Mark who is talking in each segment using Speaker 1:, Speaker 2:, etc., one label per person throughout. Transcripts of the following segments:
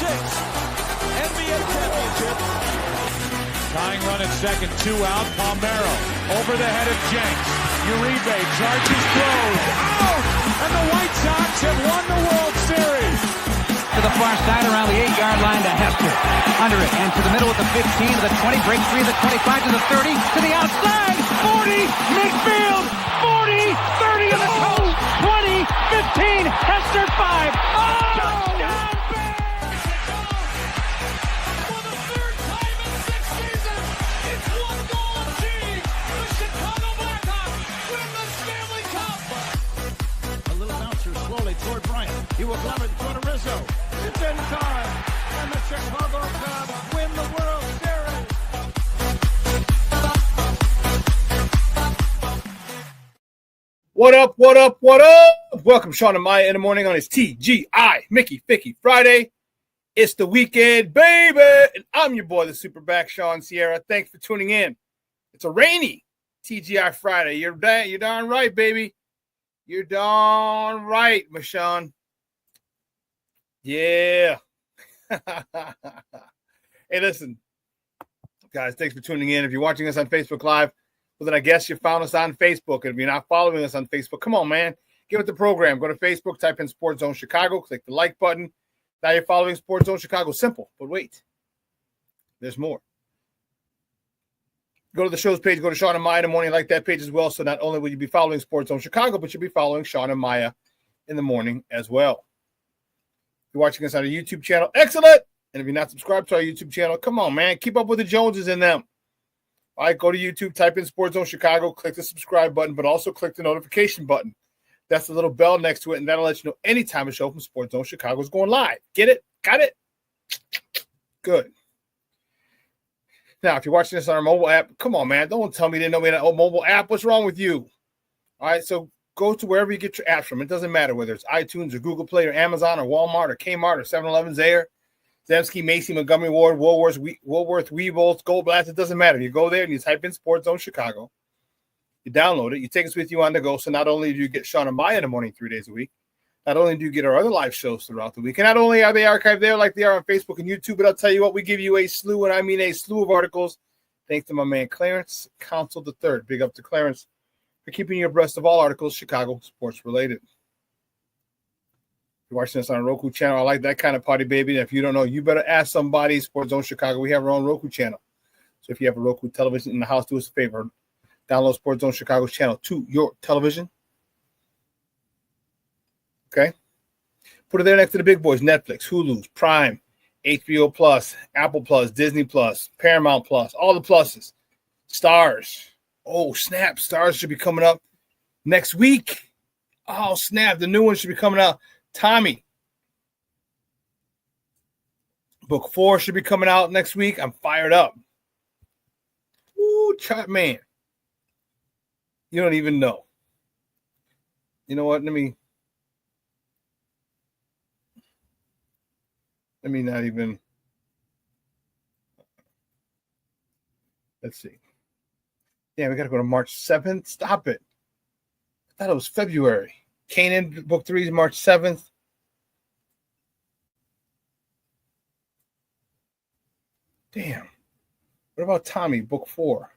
Speaker 1: sixth NBA championship. Tying run at second, 2 out. Palmero over the head of Jenks. Uribe charges, throws, out! And the White Sox have won the World Series.
Speaker 2: To the far side around the 8-yard line to Hester. Under it and to the middle with the 15 to the 20, break free to the 25 to the 30 to the outside. 40, midfield, 40, 30 to the coast, 20, 15, Hester 5. Oh!
Speaker 3: He will glove it for the Rizzo. It's in time. And the Chicago Cubs win the World Series.
Speaker 4: What up, what up, what up? Welcome, Shawn and Maya in the morning on his TGI Mickey Ficky Friday. It's the weekend, baby. And I'm your boy, the SuperBack, Shawn Sierra. Thanks for tuning in. It's a rainy TGI Friday. You're darn right, baby. You're darn right, Mashawn. Yeah. Hey, listen, guys, thanks for tuning in. If you're watching us on Facebook Live, well, then I guess you found us on Facebook. And if you're not following us on Facebook, come on, man. Get with the program. Go to Facebook, type in Sports Zone Chicago, click the like button. Now you're following Sports Zone Chicago. Simple, but wait. There's more. Go to the show's page. Go to Shawn and Maya in the morning. Like that page as well. So not only will you be following Sports Zone Chicago, but you'll be following Shawn and Maya in the morning as well. You're watching us on our YouTube channel. Excellent. And if you're not subscribed to our YouTube channel, come on, man. Keep up with the Joneses in them. All right, go to YouTube, type in Sports Zone Chicago, click the subscribe button, but also click the notification button. That's the little bell next to it, and that'll let you know anytime a show from Sports Zone Chicago is going live. Get it? Got it? Good. Now, if you're watching this on our mobile app, come on, man. Don't tell me you didn't know me on that mobile app. What's wrong with you? All right, so go to wherever you get your apps from. It doesn't matter whether it's iTunes or Google Play or Amazon or Walmart or Kmart or 7-Eleven, Zaire, Zemsky, Macy, Montgomery Ward, Woolworth, Weebles, Gold Blast. It doesn't matter. You go there and you type in Sports Zone Chicago. You download it. You take us with you on the go. So not only do you get Shawn and Maya in the morning 3 days a week, not only do you get our other live shows throughout the week, and not only are they archived there like they are on Facebook and YouTube, but I'll tell you what, we give you a slew, and I mean a slew of articles, thanks to my man Clarence Council III. Big up to Clarence for keeping you abreast of all articles Chicago sports related. If you're watching us on a Roku channel, I like that kind of party, baby. And if you don't know, you better ask somebody. Sports Zone Chicago, we have our own Roku channel. So if you have a Roku television in the house, do us a favor. Download Sports Zone Chicago's channel to your television. Okay? Put it there next to the big boys, Netflix, Hulu, Prime, HBO Plus, Apple Plus, Disney Plus, Paramount Plus, all the pluses. Stars. Oh, snap. Stars should be coming up next week. Oh, snap. The new one should be coming out. Tommy. Book 4 should be coming out next week. I'm fired up. Ooh, chat man. You don't even know. You know what? Let me not even. Let's see. Yeah, we got to go to March 7th. Stop it. I thought it was February. Kanan, book 3 is March 7th. Damn. What about Tommy, book 4?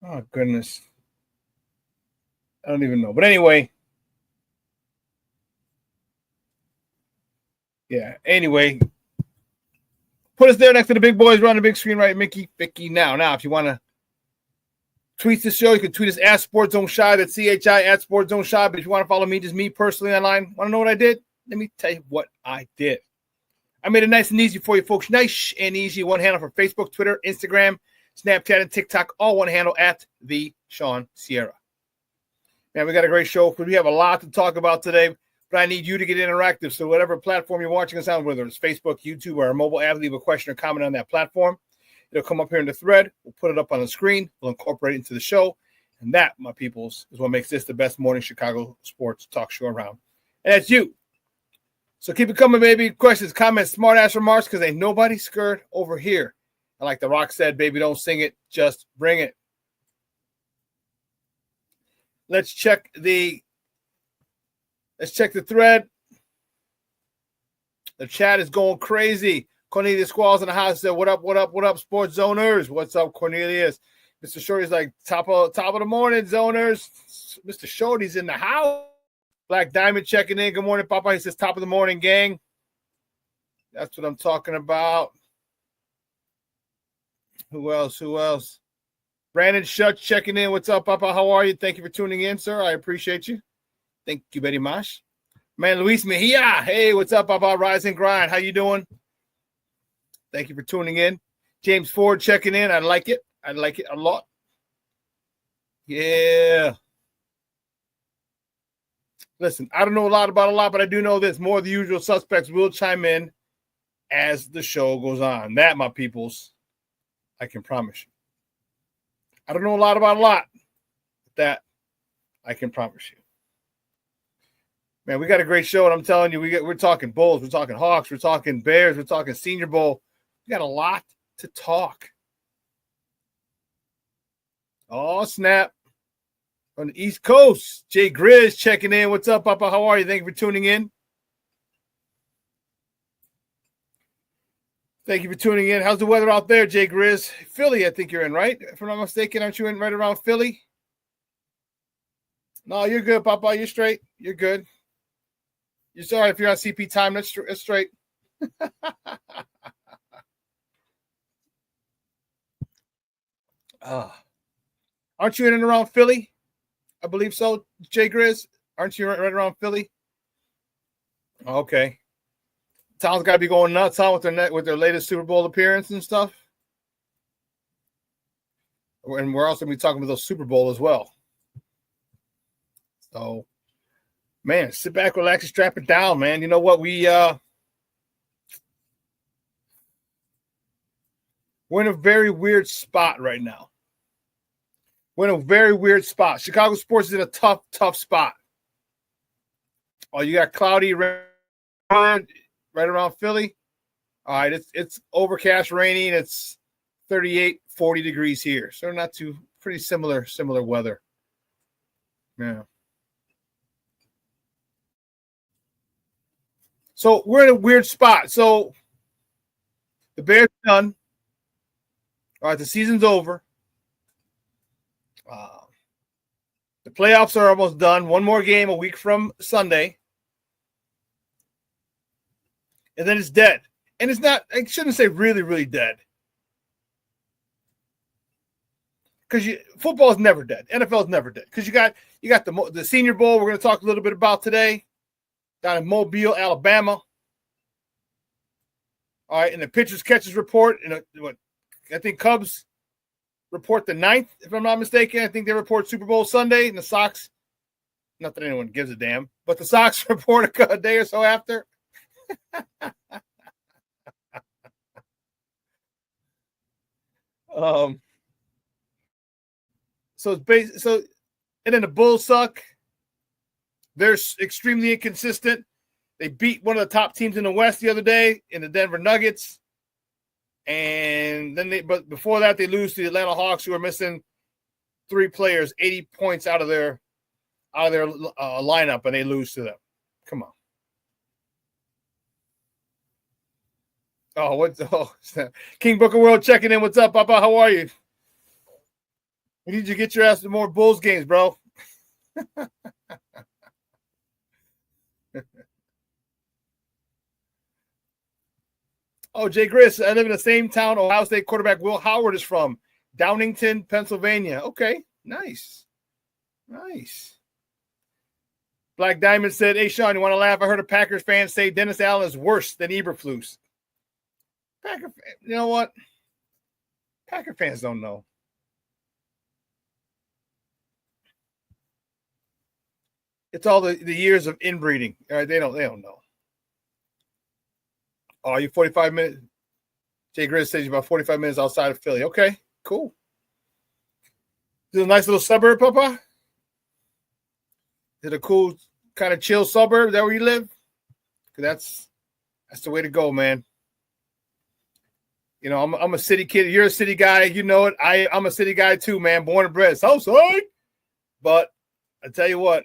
Speaker 4: Oh, goodness. I don't even know. But anyway. Yeah, anyway. Put us there next to the big boys. We're on the big screen, right? Mickey, Vicky. Now, if you want to tweet the show, you can tweet us at Sports Zone Shy. That's CHI at Sports Zone Shy. But if you want to follow me, just me personally online, want to know what I did? Let me tell you what I did. I made it nice and easy for you folks. Nice and easy. One handle for Facebook, Twitter, Instagram, Snapchat, and TikTok. All one handle at the Shawn Sierra. Man, we got a great show. We have a lot to talk about today. But I need you to get interactive. So whatever platform you're watching us on, whether it's Facebook, YouTube, or our mobile app, leave a question or comment on that platform. It'll come up here in the thread. We'll put it up on the screen. We'll incorporate it into the show. And that, my peoples, is what makes this the best morning Chicago sports talk show around. And that's you. So keep it coming, baby. Questions, comments, smart-ass remarks, because ain't nobody scared over here. And like The Rock said, baby, don't sing it. Just bring it. Let's check the Let's check the thread. The chat is going crazy. Cornelius Squalls in the house said, what up, sports zoners? What's up, Cornelius? Mr. Shorty's like, top of the morning, zoners. Mr. Shorty's in the house. Black Diamond checking in. Good morning, Papa. He says, top of the morning, gang. That's what I'm talking about. Who else? Brandon Schutz checking in. What's up, Papa? How are you? Thank you for tuning in, sir. I appreciate you. Thank you very much. Man, Luis Mejia. Hey, what's up, Papa? Rise and grind. How you doing? Thank you for tuning in. James Ford checking in. I like it. I like it a lot. Yeah. Listen, I don't know a lot about a lot, but I do know this. More of the usual suspects will chime in as the show goes on. That, my peoples, I can promise you. I don't know a lot about a lot, but that I can promise you. Man, we got a great show, and I'm telling you, we're talking Bulls, we're talking Hawks, we're talking Bears, we're talking Senior Bowl. We got a lot to talk. Oh, snap. On the East Coast, Jay Grizz checking in. What's up, Papa? How are you? Thank you for tuning in. Thank you for tuning in. How's the weather out there, Jay Grizz? Philly, I think you're in, right? If I'm not mistaken, aren't you in right around Philly? No, you're good, Papa. You're straight. You're good. You're sorry if you're on CP time. That's straight. Aren't you in and around Philly? I believe so, Jay Grizz. Aren't you right around Philly? Okay. Town's got to be going nuts, huh, with their latest Super Bowl appearance and stuff. And we're also going to be talking about those Super Bowl as well. So, man, sit back, relax, and strap it down, man. You know what? We're in a very weird spot right now. We're in a very weird spot. Chicago sports is in a tough spot. Oh, you got cloudy right around Philly. All right, it's overcast, raining. It's 38, 40 degrees here. So not too pretty similar weather. Yeah. So we're in a weird spot. So the Bears are done. All right, the season's over. The playoffs are almost done. One more game a week from Sunday. And then it's dead. And it's not, I shouldn't say really, really dead. Because football is never dead. NFL is never dead. Because you got the Senior Bowl we're going to talk a little bit about today. Down in Mobile, Alabama. All right, and the pitchers catches report. And I think Cubs report the 9th, if I'm not mistaken. I think they report Super Bowl Sunday, and the Sox, not that anyone gives a damn, but the Sox report a day or so after. And then the Bulls suck. They're extremely inconsistent. They beat one of the top teams in the West the other day in the Denver Nuggets. And then but before that, they lose to the Atlanta Hawks, who are missing 3 players, 80 points out of their lineup, and they lose to them. Come on. King Booker World checking in. What's up, Papa? How are you? We need you to get your ass to more Bulls games, bro. Oh, Jay Gris, I live in the same town Ohio State quarterback Will Howard is from, Downingtown, Pennsylvania. Okay, nice. Black Diamond said, hey, Shawn, you want to laugh? I heard a Packers fan say Dennis Allen is worse than Eberflus. You know what? Packer fans don't know. It's all the years of inbreeding. All right, they don't know. Oh, you 45 minutes? Jay Grizz says you're about 45 minutes outside of Philly. Okay, cool. Is it a nice little suburb, Papa? Is it a cool, kind of chill suburb? Is that where you live? That's the way to go, man. You know, I'm a city kid. You're a city guy. You know it. I'm a city guy too, man. Born and bred. Southside. But I tell you what.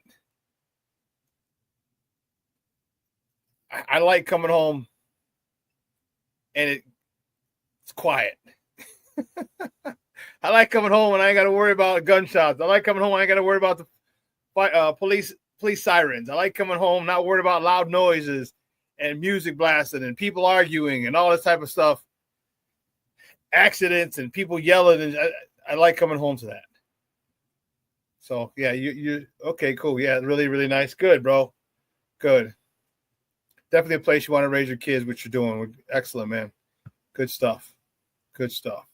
Speaker 4: I like coming home and it's quiet. I like coming home and I ain't got to worry about gunshots. I like coming home and I ain't got to worry about the police sirens. I like coming home, not worried about loud noises and music blasting and people arguing and all this type of stuff. Accidents and people yelling. And I like coming home to that. So, yeah, you okay, cool. Yeah, really, really nice. Good, bro. Good. Definitely a place you want to raise your kids, which you're doing. Excellent, man. Good stuff. Good stuff.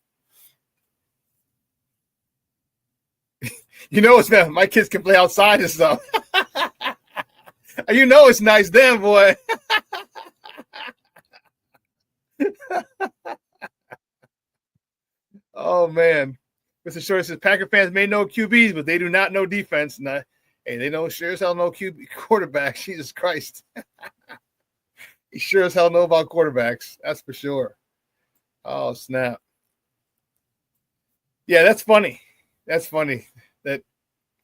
Speaker 4: You know, my kids can play outside and stuff. You know it's nice then, boy. Oh, man. Mr. Short says, Packer fans may know QBs, but they do not know defense. Hey, they know sure as hell know QB quarterback. Jesus Christ. He sure as hell know about quarterbacks. That's for sure. Oh, snap. Yeah, that's funny. That's funny that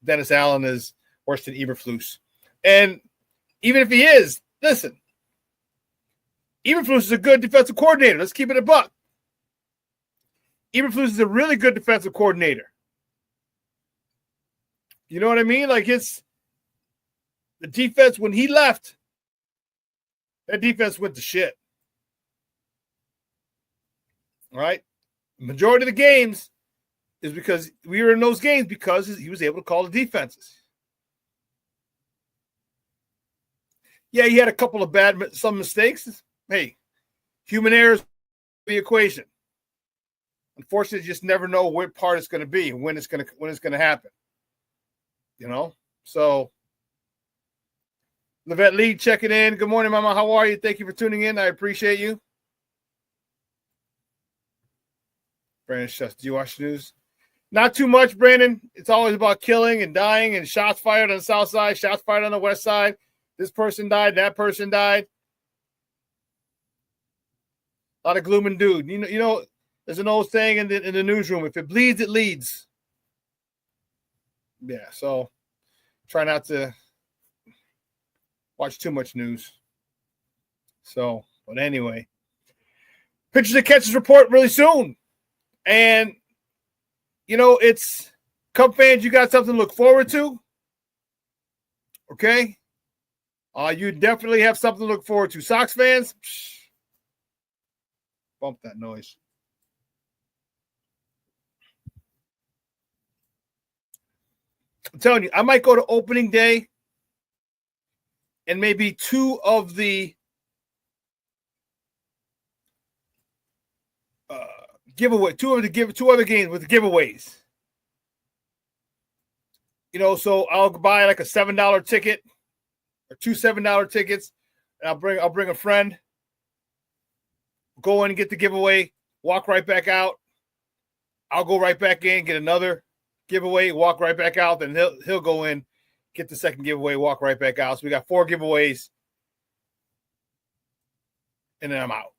Speaker 4: Dennis Allen is worse than Eberflus. And even if he is, listen, Eberflus is a good defensive coordinator. Let's keep it a buck. Eberflus is a really good defensive coordinator. You know what I mean? Like the defense, when he left, that defense went to shit. All right? The majority of the games is because we were in those games because he was able to call the defenses. Yeah, he had a couple of some mistakes. Hey, human errors in the equation. Unfortunately, you just never know what part it's going to be and when it's going to happen. You know? So, Levette Lee checking in. Good morning, Mama. How are you? Thank you for tuning in. I appreciate you. Brandon Shuts, do you watch the news? Not too much, Brandon. It's always about killing and dying and shots fired on the south side, shots fired on the west side. This person died, that person died. A lot of gloom and doom. You know, there's an old saying in the newsroom: if it bleeds, it leads. Yeah, so try not to watch too much news. So, but anyway, pitchers and catches report really soon, and you know it's Cub fans. You got something to look forward to. Okay, you definitely have something to look forward to. Sox fans, bump that noise. I'm telling you, I might go to opening day and maybe two other games with the giveaways. You know, so I'll buy like a $7 ticket or two $7 tickets, and I'll bring a friend. Go in and get the giveaway, walk right back out. I'll go right back in, get another giveaway, walk right back out. Then he'll go in, get the second giveaway, walk right back out. So we got 4 giveaways, and then I'm out.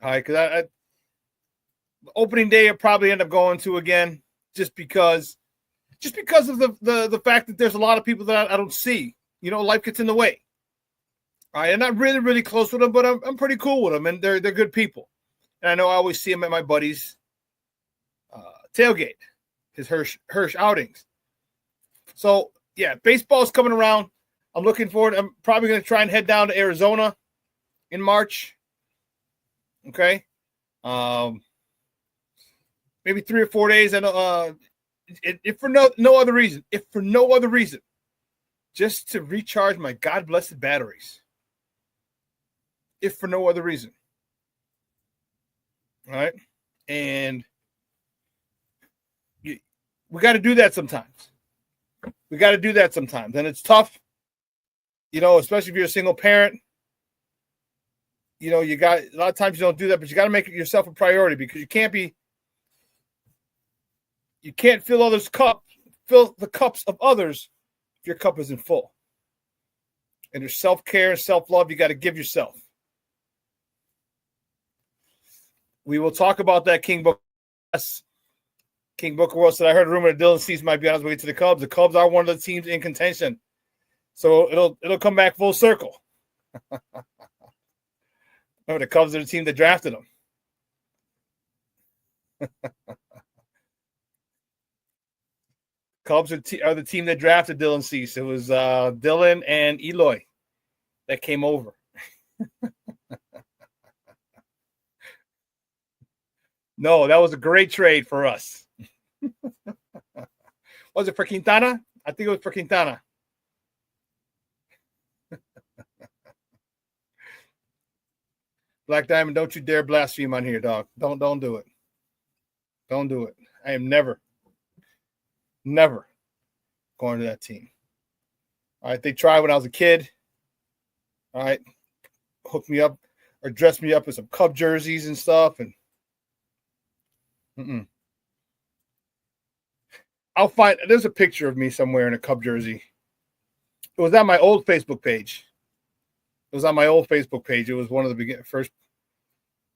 Speaker 4: All right, because opening day I'll probably end up going to again, just because of the fact that there's a lot of people that I don't see. You know, life gets in the way. All right, I'm not really, really close with them, but I'm pretty cool with them, and they're good people. And I know I always see them at my buddy's tailgate, his Hirsch outings. So, yeah, baseball's coming around. I'm looking forward. I'm probably going to try and head down to Arizona in March. Okay? Maybe 3 or 4 days. And if for no other reason, just to recharge my God-blessed batteries. If for no other reason. All right? And we got to do that sometimes. And it's tough, you know, especially if you're a single parent. You know, a lot of times you don't do that, but you got to make yourself a priority, because you can't fill the cups of others if your cup isn't full. And there's self-care and self-love you got to give yourself. We will talk about that, King Booker. Yes. King Booker World said, I heard a rumor that Dylan Cease might be on his way to the Cubs. The Cubs are one of the teams in contention. So it'll come back full circle. Remember, the Cubs are the team that drafted him. Cubs are the team that drafted Dylan Cease. It was Dylan and Eloy that came over. No, that was a great trade for us. Was it for Quintana? I think it was for Quintana. Black Diamond, don't you dare blaspheme on here, dog. Don't do it. Don't do it. I am never going to that team. All right, they tried when I was a kid. All right, hooked me up or dressed me up in some Cub jerseys and stuff, and I'll find. There's a picture of me somewhere in a Cub jersey. It was on my old Facebook page. It was one of the first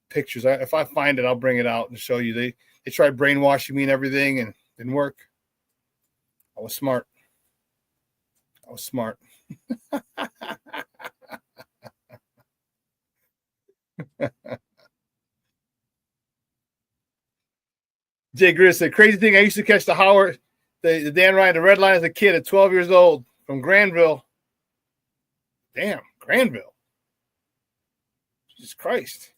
Speaker 4: pictures. If I find it, I'll bring it out and show you. They tried brainwashing me and everything, and it didn't work. I was smart. Jay Grizz said, crazy thing, I used to catch the Dan Ryan, the red line as a kid at 12 years old from Granville. Damn, Granville. Jesus Christ.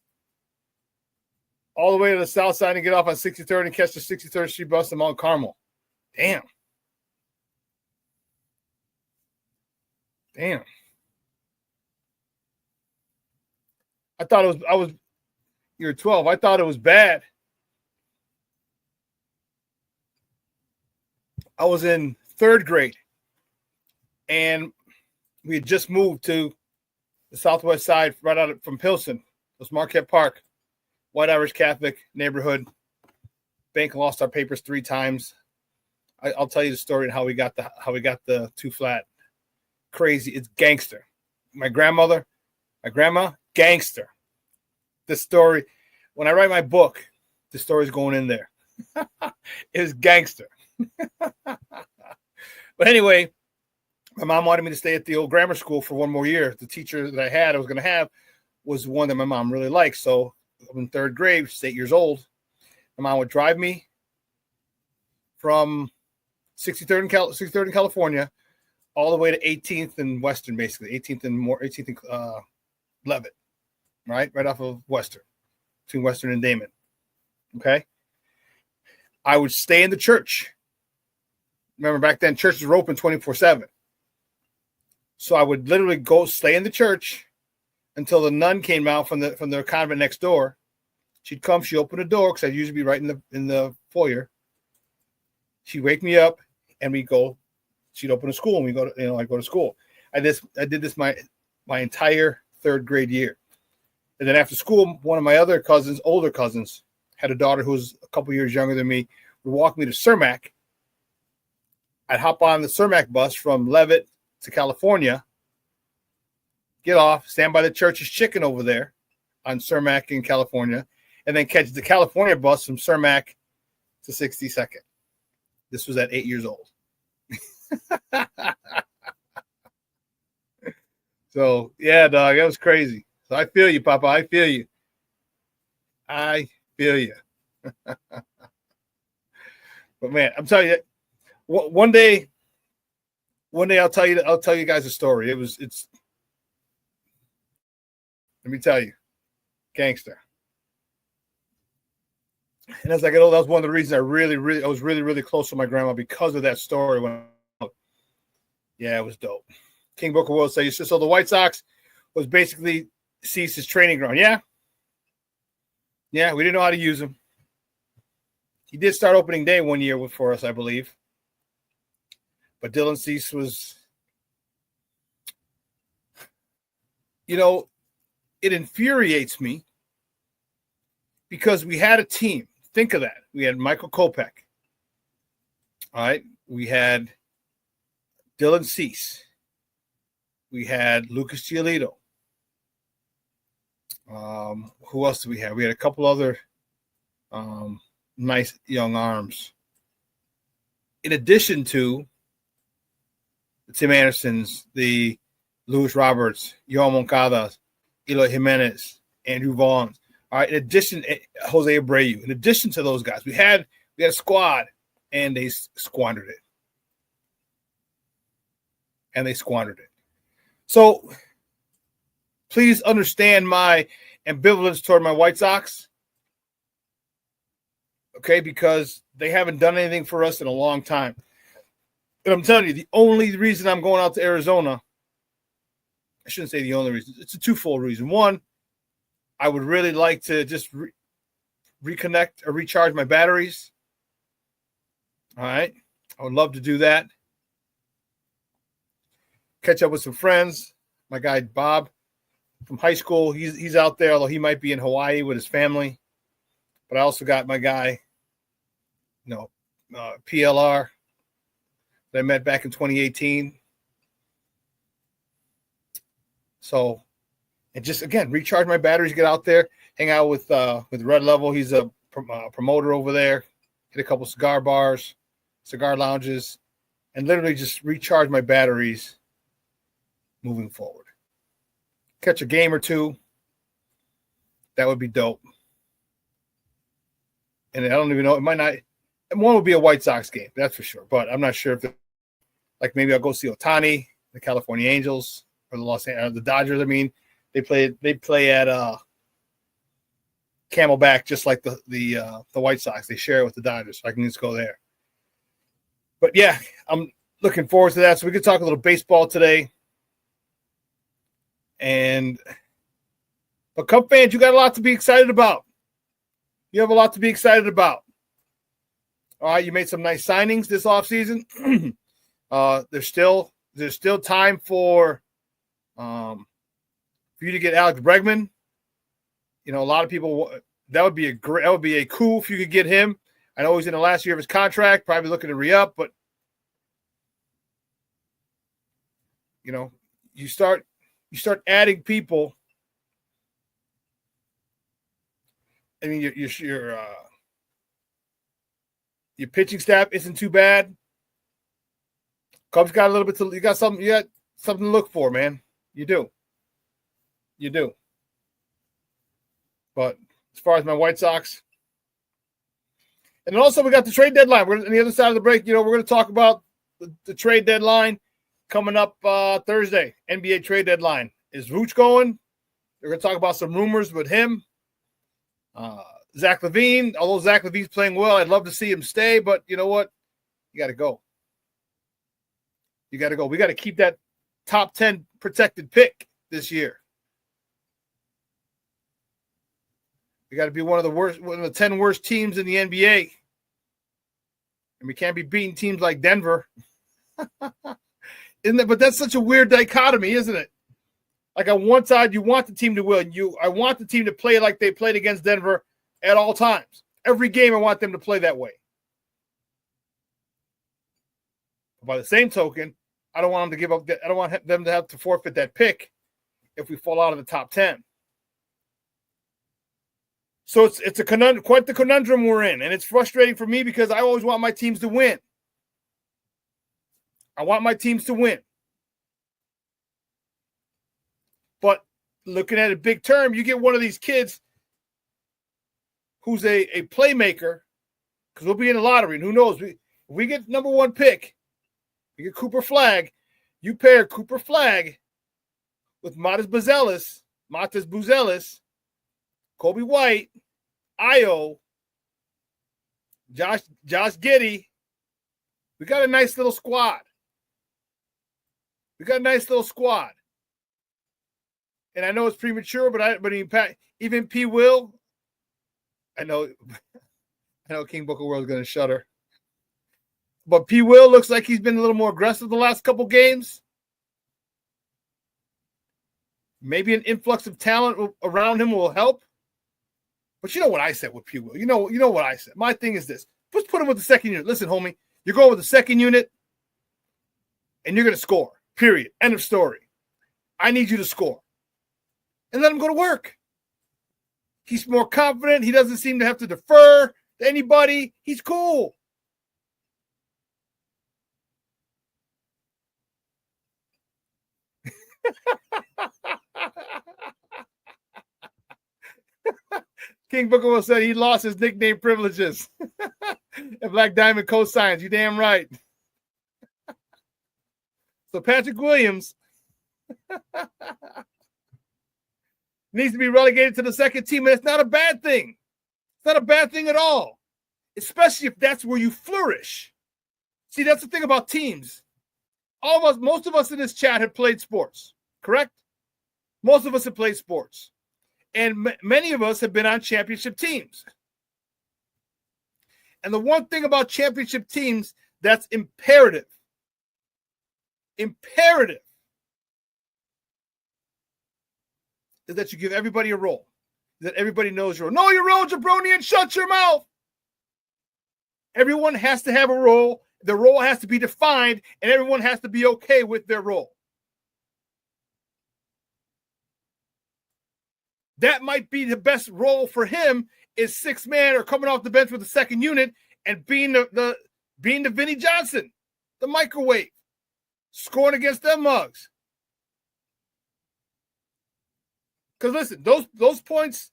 Speaker 4: All the way to the south side and get off on 63rd and catch the 63rd Street bus to Mount Carmel. Damn. I thought you were 12. I thought it was bad. I was in third grade, and we had just moved to the southwest side, right out from Pilsen. It was Marquette Park, white Irish Catholic neighborhood. Bank lost our papers 3 times. I'll tell you the story and how we got the 2 flat. Crazy, it's gangster. My grandma, gangster. This story, when I write my book, the story's going in there. It was gangster. But anyway, my mom wanted me to stay at the old grammar school for one more year. The teacher that I was going to have was one that my mom really liked. So I'm in third grade, 8 years old. My mom would drive me from 63rd in California all the way to 18th and Western, basically 18th and Levitt, right off of Western, between Western and Damon. Okay, I would stay in the church. Remember, back then churches were open 24/7. So I would literally go stay in the church until the nun came out from the convent next door. She'd come, she'd open the door because I'd usually be right in the foyer. She'd wake me up, and we go. She'd open a school, and we go to I go to school. I did this my entire third grade year, and then after school, one of my other older cousins, had a daughter who was a couple years younger than me. Would walk me to Cermak. I'd hop on the Cermak bus from Levitt to California, get off, stand by the church's chicken over there on Cermak in California, and then catch the California bus from Cermak to 62nd. This was at 8 years old. So, yeah, dog, that was crazy. So I feel you, Papa. I feel you. But, man, I'm telling you, one day I'll tell you guys a story. It's let me tell you, gangster. And as I get older, that was one of the reasons I was really close to my grandma, because of that story. Yeah, it was dope. King Booker will say, so the White Sox was basically Cease's training ground. Yeah, we didn't know how to use him. He did start opening day one year for us, I believe. But Dylan Cease was, it infuriates me because we had a team. Think of that. We had Michael Kopech. All right. We had Dylan Cease. We had Lucas Giolito. Who else did we have? We had a couple other nice young arms. In addition to the Tim Andersons, the Luis Roberts, Yoel Moncada, Eloy Jimenez, Andrew Vaughn. All right, in addition, Jose Abreu. In addition to those guys, we had a squad, and they squandered it. So please understand my ambivalence toward my White Sox. Okay, because they haven't done anything for us in a long time. And I'm telling you, the only reason I'm going out to Arizona, I shouldn't say the only reason. It's a twofold reason. One, I would really like to just reconnect or recharge my batteries. All right. I would love to do that. Catch up with some friends. My guy, Bob, from high school, he's out there, although he might be in Hawaii with his family. But I also got my guy, PLR, that I met back in 2018. So, and just, again, recharge my batteries, get out there, hang out with Red Level. He's a promoter over there. Hit a couple cigar bars, cigar lounges, and literally just recharge my batteries moving forward. Catch a game or two. That would be dope. And I don't even know, it might not, one would be a White Sox game, that's for sure. But I'm not sure if, like, maybe I'll go see Ohtani, the California Angels, or the Dodgers. I mean, they play at Camelback, just like the White Sox. They share it with the Dodgers, so I can just go there. But yeah, I'm looking forward to that. So we could talk a little baseball today. But Cub fans, you got a lot to be excited about. You have a lot to be excited about. All right, you made some nice signings this offseason. There's still time for you to get Alex Bregman. A lot of people, that would be a coup if you could get him. I know he's in the last year of his contract, probably looking to re-up, but you start adding people. I mean, your pitching staff isn't too bad. Cubs got a little bit you got something to look for, man. You do. But as far as my White Sox, and then also we got the trade deadline. We're on the other side of the break. We're going to talk about the trade deadline coming up Thursday. NBA trade deadline. Is Vooch going? We're going to talk about some rumors with him. Zach LaVine, although Zach LaVine's playing well, I'd love to see him stay, but you know what? You got to go. We got to keep that top 10 protected pick this year. We got to be one of the 10 worst teams in the NBA. And we can't be beating teams like Denver. Isn't that? But that's such a weird dichotomy, isn't it? Like on one side, you want the team to win. I want the team to play like they played against Denver at all times. Every game, I want them to play that way. But by the same token, I don't want them to give up. I don't want them to have to forfeit that pick if we fall out of the top 10. So it's quite the conundrum we're in, and it's frustrating for me because I always want my teams to win. I want my teams to win. But looking at a big term, you get one of these kids who's a playmaker, because we'll be in the lottery, and who knows? If we get number one pick, we get Cooper Flagg. You pair Cooper Flagg with Matas Buzelis, Kobe White, Io, Josh Giddey. We got a nice little squad. And I know it's premature, but even P. Will, I know King Booker World is going to shudder. But P. Will looks like he's been a little more aggressive the last couple games. Maybe an influx of talent around him will help. But you know what I said with P. Will. You know what I said. My thing is this. Let's put him with the second unit. Listen, homie, you're going with the second unit, and you're going to score. Period. End of story. I need you to score. And let him go to work. He's more confident. He doesn't seem to have to defer to anybody. He's cool. King Booker will said he lost his nickname privileges. And Black Diamond co-signs. You damn right. So Patrick Williams needs to be relegated to the second team, and it's not a bad thing. It's not a bad thing at all, especially if that's where you flourish. See, that's the thing about teams. All of us, most of us in this chat have played sports, correct? Most of us have played sports. And many of us have been on championship teams. And the one thing about championship teams that's imperative is that you give everybody a role, that everybody knows your role. Know your role, jabroni, and shut your mouth. Everyone has to have a role. The role has to be defined, and everyone has to be okay with their role. That might be the best role for him is 6-man or coming off the bench with the second unit and being the Vinnie Johnson, the microwave, scoring against them mugs. Because listen, those points,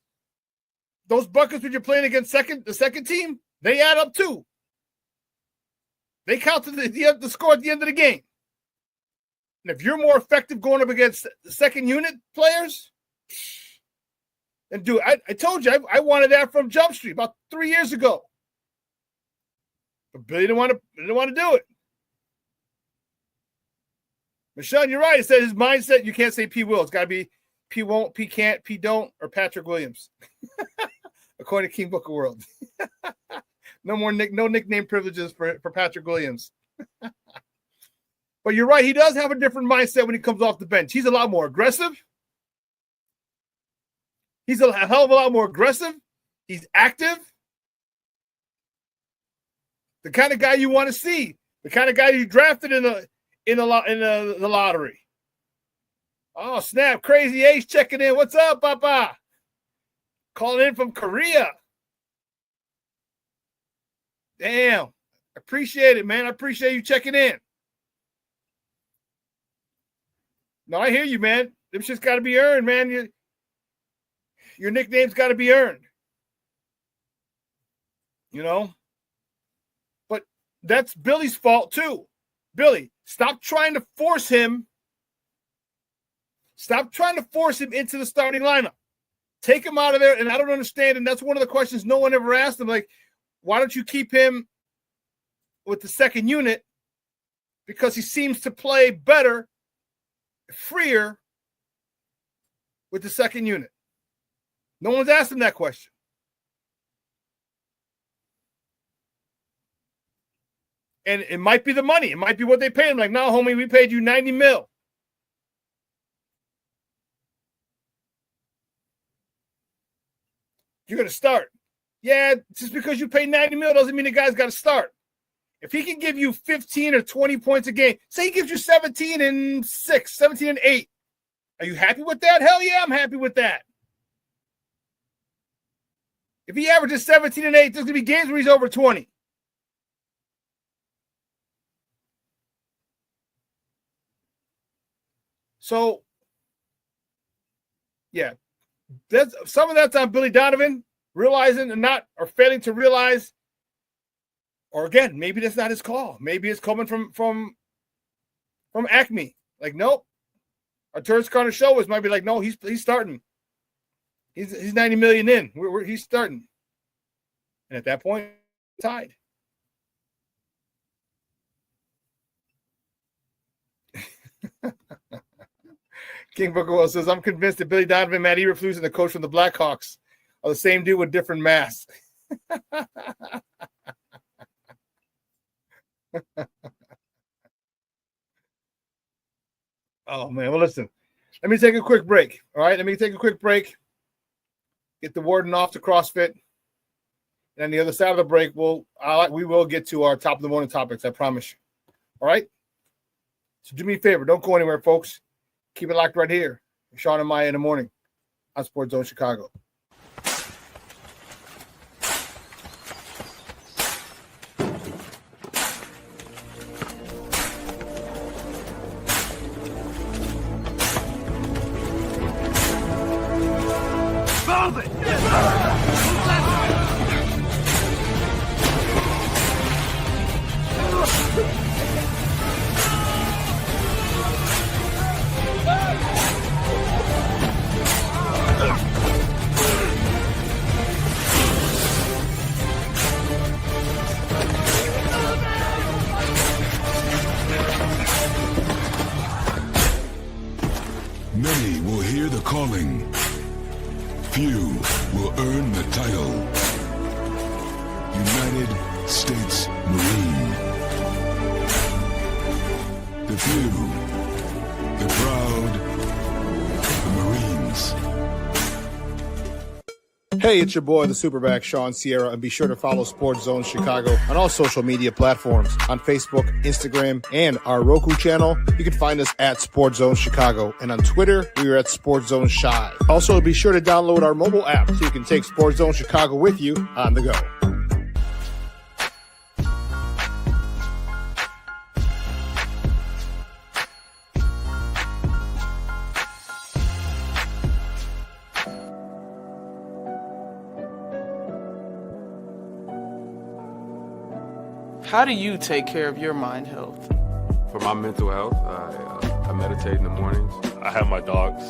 Speaker 4: those buckets when you're playing against the second team, they add up too. They count to the score at the end of the game. And if you're more effective going up against the second unit players, and dude, I told you I wanted that from Jump Street about 3 years ago. But Billy didn't want to do it. But Shawn, you're right. It said his mindset, you can't say P will. It's got to be P won't, P can't, P don't, or Patrick Williams. According to King Book of World. No nickname privileges for Patrick Williams. But you're right. He does have a different mindset when he comes off the bench. He's a lot more aggressive. He's a hell of a lot more aggressive. He's active. The kind of guy you want to see. The kind of guy you drafted in the lottery. Oh, snap. Crazy Ace checking in. What's up, Papa? Calling in from Korea. Damn. Appreciate it, man. I appreciate you checking in. No, I hear you, man. Them shit's got to be earned, man. Your nickname's got to be earned. You know? But that's Billy's fault, too. Billy, stop trying to force him. Stop trying to force him into the starting lineup. Take him out of there, and I don't understand, and that's one of the questions no one ever asked him, like, why don't you keep him with the second unit? Because he seems to play better, freer with the second unit. No one's asked him that question. And it might be the money. It might be what they paid him. Like, no, homie, we paid you $90 million. You're going to start. Yeah, just because you pay $90 million doesn't mean the guy's got to start. If he can give you 15 or 20 points a game, say he gives you 17 and 6, 17 and 8. Are you happy with that? Hell yeah, I'm happy with that. If he averages 17 and 8, there's going to be games where he's over 20. So, yeah, some of that's on Billy Donovan, realizing and not, or failing to realize, or again, maybe that's not his call. Maybe it's coming from Acme. Like, nope. Our Turns Corner show might be like, no, he's starting. He's $90 million in. He's starting. And at that point, tied. King Booker Will says, I'm convinced that Billy Donovan, Matt Eberflus, and the coach from the Blackhawks are the same dude with different masks. Oh, man. Well, listen. Let me take a quick break. All right? Let me take a quick break. Get the warden off to CrossFit. And on the other side of the break, we will get to our top of the morning topics. I promise you. All right? So do me a favor. Don't go anywhere, folks. Keep it locked right here. Shawn and Maya in the morning on Sports Zone Chicago.
Speaker 3: Move it!
Speaker 5: Many will hear the calling. Few will earn the title. United States Marine. The few, the proud, the Marines.
Speaker 4: Hey, it's your boy, the SuperBack, Shawn Sierra, and be sure to follow Sports Zone Chicago on all social media platforms, on Facebook, Instagram, and our Roku channel. You can find us at Sports Zone Chicago, and on Twitter, we are at Sports Zone Shy. Also, be sure to download our mobile app so you can take Sports Zone Chicago with you on the go.
Speaker 6: How do you take care of your mind health?
Speaker 7: For my mental health, I meditate in the mornings.
Speaker 8: I have my dogs.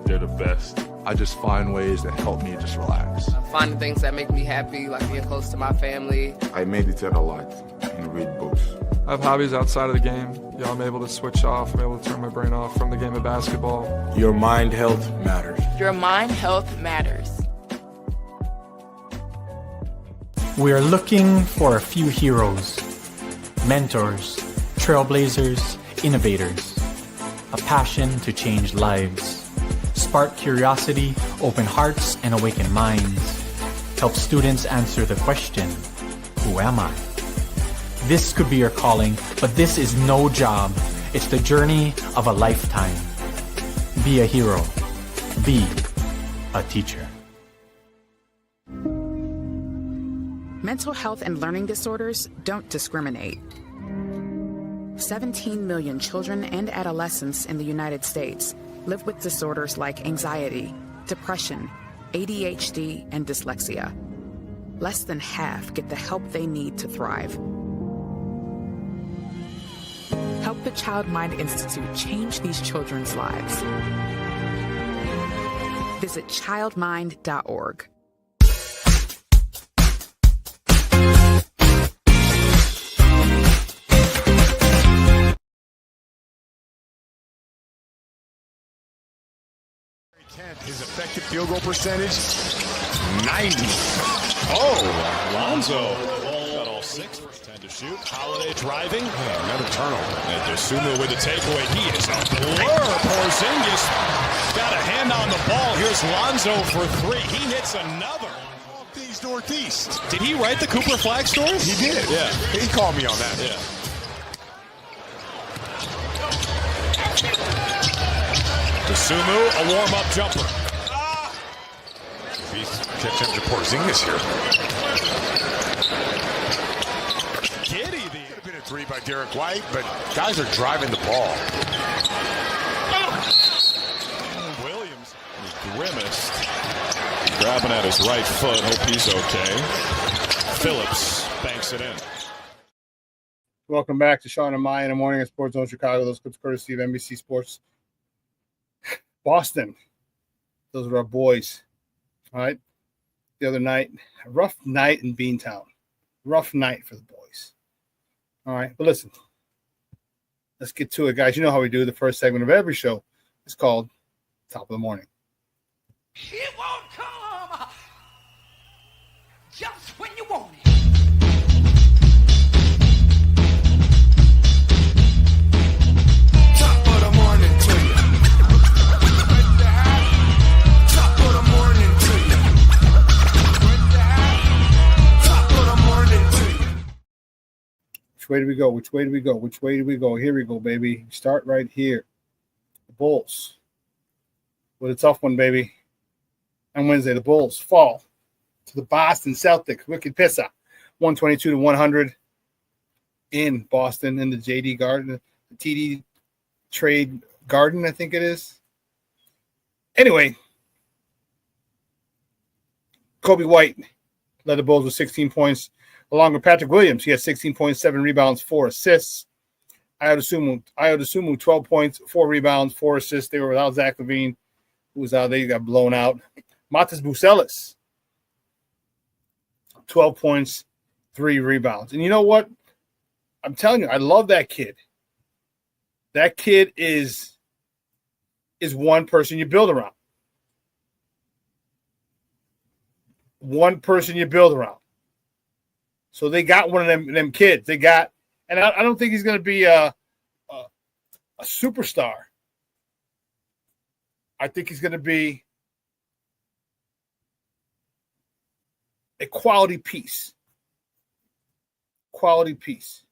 Speaker 8: They're the best.
Speaker 9: I just find ways that help me just relax.
Speaker 6: Finding things that make me happy, like being close to my family.
Speaker 7: I meditate a lot and read books.
Speaker 10: I have hobbies outside of the game. I'm able to switch off. I'm able to turn my brain off from the game of basketball.
Speaker 7: Your mind health matters.
Speaker 11: Your mind health matters.
Speaker 12: We are looking for a few heroes, mentors, trailblazers, innovators, a passion to change lives, spark curiosity, open hearts, and awaken minds, help students answer the question, who am I? This could be your calling, but this is no job. It's the journey of a lifetime. Be a hero. Be a teacher.
Speaker 11: Mental health and learning disorders don't discriminate. 17 million children and adolescents in the United States live with disorders like anxiety, depression, ADHD, and dyslexia. Less than half get the help they need to thrive. Help the Child Mind Institute change these children's lives. Visit childmind.org.
Speaker 3: His effective field goal percentage, 90.
Speaker 1: Oh, Lonzo got all six. First 10 to shoot. Holiday driving.
Speaker 3: Another turnover.
Speaker 1: And Dosunmu with the takeaway. He is a blur. Porzingis got a hand on the ball. Here's Lonzo for three. He hits another.
Speaker 3: Northeast, Northeast.
Speaker 1: Did he write the Cooper Flag story?
Speaker 3: He did.
Speaker 1: Yeah.
Speaker 3: He called me on that.
Speaker 1: Yeah. Dosunmu, a warm-up jumper.
Speaker 3: He's catching up to Porzingis here.
Speaker 1: Giddy.
Speaker 3: Could have been a three by Derek White, but guys are driving the ball.
Speaker 1: Williams grimaced. Grabbing at his right foot. Hope he's okay. Phillips banks it in.
Speaker 4: Welcome back to Shawn and Maya in the morning at Sports Zone Chicago. Those clips courtesy of NBC Sports. Boston. Those are our boys. All right. The other night, a rough night in Beantown. Rough night for the boys. All right. But listen, let's get to it, guys. You know how we do the first segment of every show. It's called Top of the Morning.
Speaker 13: It won't come just when you want it.
Speaker 5: Top of the morning to you. Top of the morning to you. Top of the morning to you.
Speaker 4: Which way do we go? Which way do we go? Which way do we go? Here we go, baby. Start right here. The Bulls. With a tough one, baby. On Wednesday, the Bulls fall to the Boston Celtics. Wicked Pissa. 122-100 in Boston in the JD Garden, the TD Trade Garden, I think it is. Anyway, Kobe White led the Bulls with 16 points, along with Patrick Williams. He had 16.7 rebounds, 4 assists. Ayodosunmu, 12 points, 4 rebounds, 4 assists. They were without Zach LaVine, who was out there. He got blown out. Matas Bucelis, 12 points, 3 rebounds. And you know what? I'm telling you, I love that kid. That kid is one person you build around. One person you build around. So they got one of them kids. They got, and I don't think he's going to be a superstar. I think he's going to be a quality piece. Quality piece.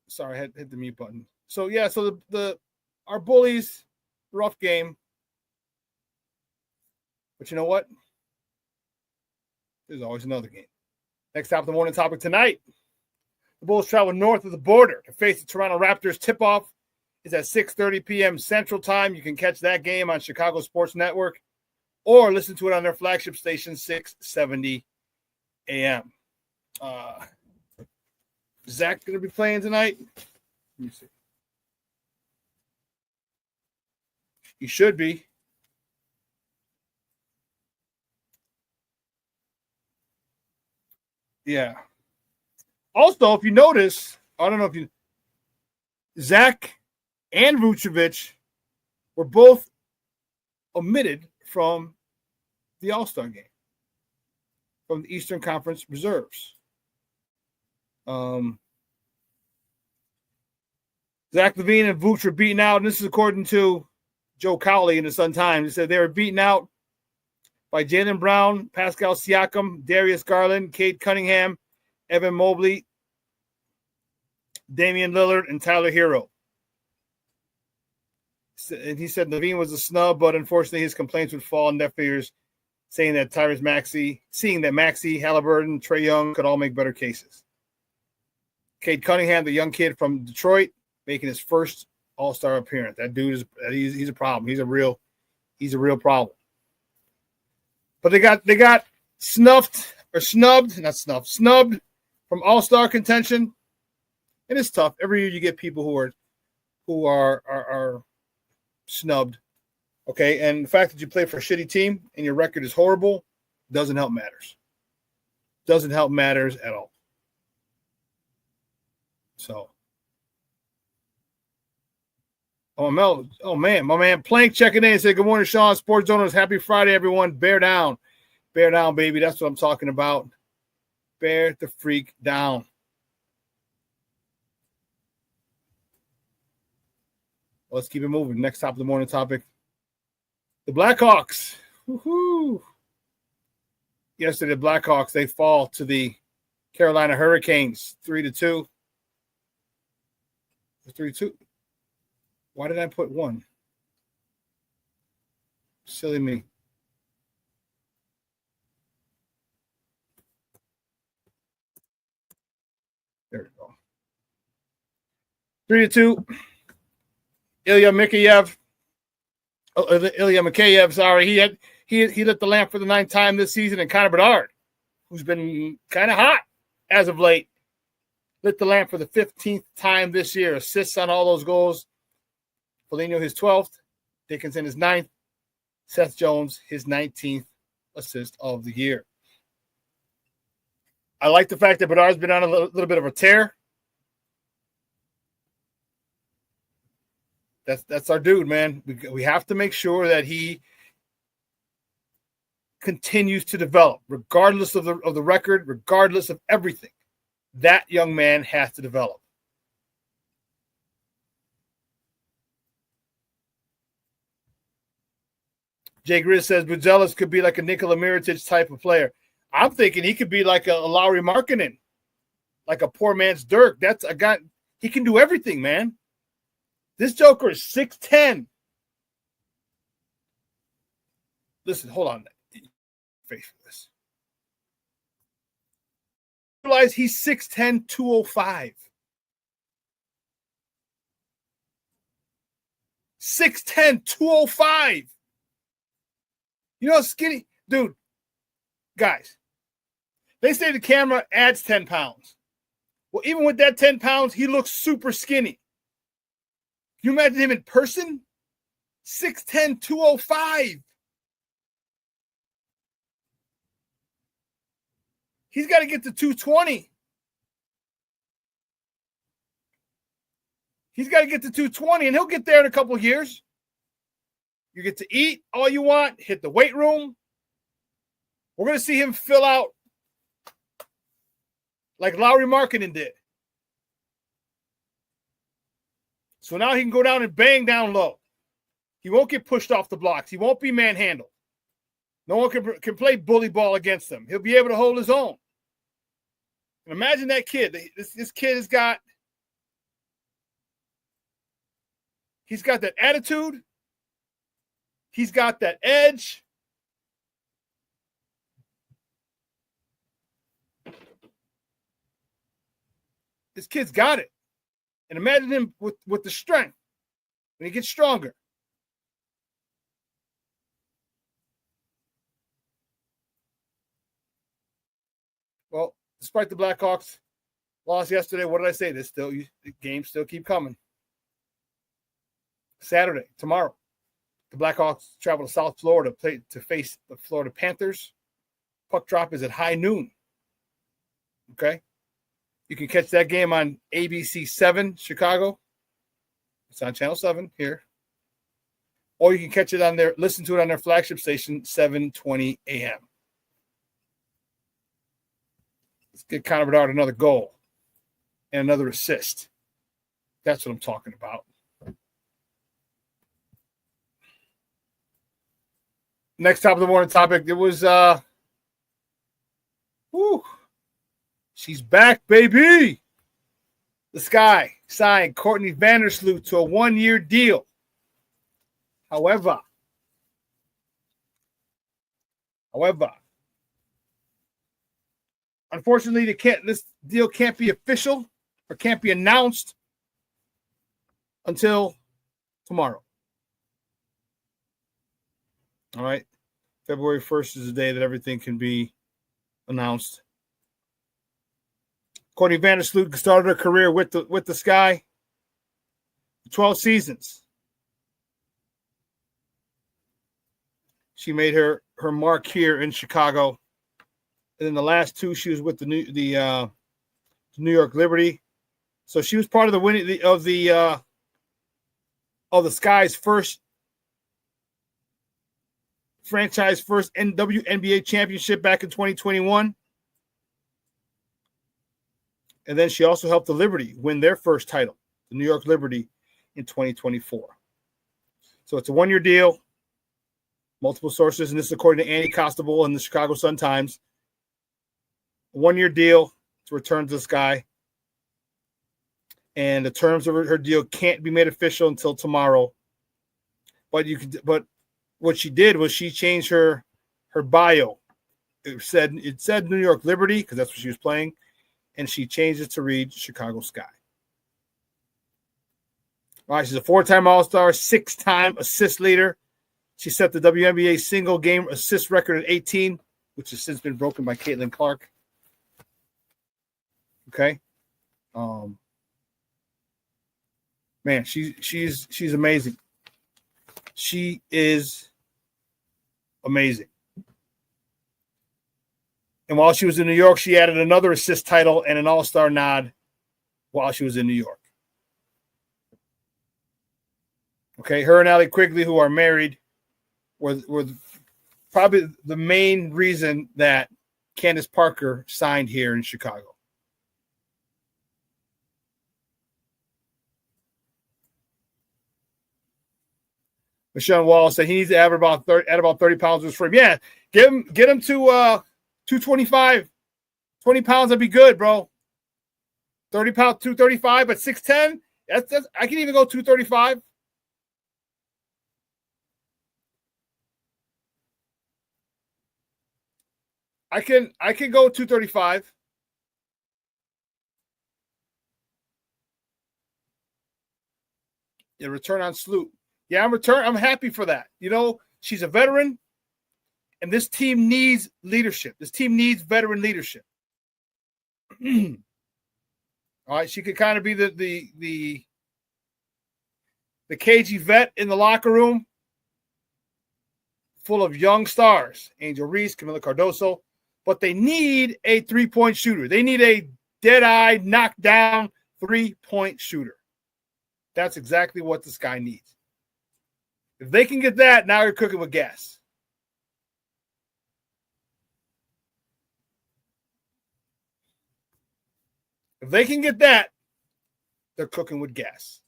Speaker 4: Sorry, I had hit the mute button. So yeah, so our bullies, rough game. But you know what? There's always another game. Next top of the morning topic tonight. The Bulls travel north of the border to face the Toronto Raptors. Tip-off is at 6:30 p.m. Central Time. You can catch that game on Chicago Sports Network or listen to it on their flagship station, 670 a.m. Zach going to be playing tonight? Let me see. He should be. Yeah. Also, if you notice, I don't know if you, Zach and Vucevic were both omitted from the All-Star game, from the Eastern Conference reserves. Zach LaVine and Vooch were beaten out, and this is according to Joe Cowley in the Sun-Times. He said they were beaten out by Jaylen Brown, Pascal Siakam, Darius Garland, Cade Cunningham, Evan Mobley, Damian Lillard, and Tyler Hero. And he said LaVine was a snub, but unfortunately his complaints would fall on deaf ears, saying that seeing that Maxey, Halliburton, Trae Young could all make better cases. Cade Cunningham, the young kid from Detroit, making his first All-Star appearance. That dude he's a problem. He's a real problem. But they got snubbed from All-Star contention. And it's tough. Every year you get people who are snubbed. Okay, and the fact that you play for a shitty team and your record is horrible doesn't help matters. Doesn't help matters at all. So, my man Plank checking in and said, "Good morning, Shawn. Sports owners, happy Friday, everyone. Bear down, baby. That's what I'm talking about. Bear the freak down." Let's keep it moving. Next top of the morning topic: the Blackhawks. Woohoo! Yesterday, the Blackhawks they fall to the Carolina Hurricanes 3-2. 3-2. Why did I put 1? Silly me. There we go. 3-2. Ilya Mikheyev, sorry. He lit the lamp for the 9th time this season, and Connor Bedard, who's been kind of hot as of late, lit the lamp for the 15th time this year. Assists on all those goals. Foligno his 12th. Dickinson his 9th. Seth Jones his 19th assist of the year. I like the fact that Bedard's been on a little bit of a tear. That's our dude, man. We have to make sure that he continues to develop, regardless of the record, regardless of everything. That young man has to develop. Jay Grizz says Buzelis could be like a Nikola Mirotic type of player. I'm thinking he could be like a Lauri Markkanen, like a poor man's Dirk. That's a guy. He can do everything, man. This Joker is 6'10". Listen, hold on. Face for this. realize he's 6'10", 205. 6'10", 205. You know, skinny dude. Guys, they say the camera adds 10 pounds. Well, even with that 10 pounds, he looks super skinny. Can you imagine him in person? 6'10", 205. He's got to get to 220. He's got to get to 220, and he'll get there in a couple of years. You get to eat all you want, hit the weight room. We're going to see him fill out like Lowry Markkinen did. So now he can go down and bang down low. He won't get pushed off the blocks. He won't be manhandled. No one can play bully ball against him. He'll be able to hold his own. And imagine that kid. This kid has got, he's got that attitude. He's got that edge. This kid's got it. And imagine him with the strength when he gets stronger. Well, despite the Blackhawks loss yesterday, what did I say? The games still keep coming. Saturday, tomorrow, the Blackhawks travel to South Florida to face the Florida Panthers. Puck drop is at high noon. Okay? You can catch that game on ABC 7 Chicago. It's on Channel 7 here. Or you can catch it on listen to it on their flagship station, 7:20 a.m. Let's get Connor Bedard another goal and another assist. That's what I'm talking about. Next top of the morning topic, it was she's back, baby. The Sky signed Courtney Vandersloot to a 1-year deal. However, unfortunately, this deal can't be official or can't be announced until tomorrow. All right. February 1st is the day that everything can be announced. Courtney Vandersloot started her career with the Sky. 12 seasons. She made her mark here in Chicago. And then the last 2, she was with the New York Liberty. So she was part of the winning of the Sky's first franchise first WNBA championship back in 2021. And then she also helped the Liberty win their first title, the New York Liberty, in 2024. So it's a 1-year deal. Multiple sources, and this is according to Annie Costabile in the Chicago Sun-Times. A 1-year deal to return to the Sky. And the terms of her deal can't be made official until tomorrow. But what she did was she changed her bio. It said New York Liberty because that's what she was playing, and she changed it to read Chicago Sky. All right, she's a 4-time All-Star, 6-time assist leader. She set the WNBA single game assist record at 18, which has since been broken by Caitlin Clark. Okay, man, she's amazing. She is amazing. And while she was in New York, she added another assist title and an All-Star nod while she was in New York. Okay, her and Allie Quigley, who are married, were probably the main reason that Candace Parker signed here in Chicago. Michelle Wall said he needs to add about 30 pounds of his frame. Yeah, get him to 225. 20 pounds, that'd be good, bro. 30 pounds, 235, but 6'10. That's I can even go 235. I can go 235. The return on Sloot. Yeah, I'm happy for that. You know, she's a veteran, and this team needs leadership. This team needs veteran leadership. All right, she could kind of be the cagey vet in the locker room, full of young stars, Angel Reese, Camila Cardoso, but they need a three-point shooter. They need a dead-eye, knockdown three-point shooter. That's exactly what this guy needs. If they can get that, now you're cooking with gas. If they can get that, they're cooking with gas.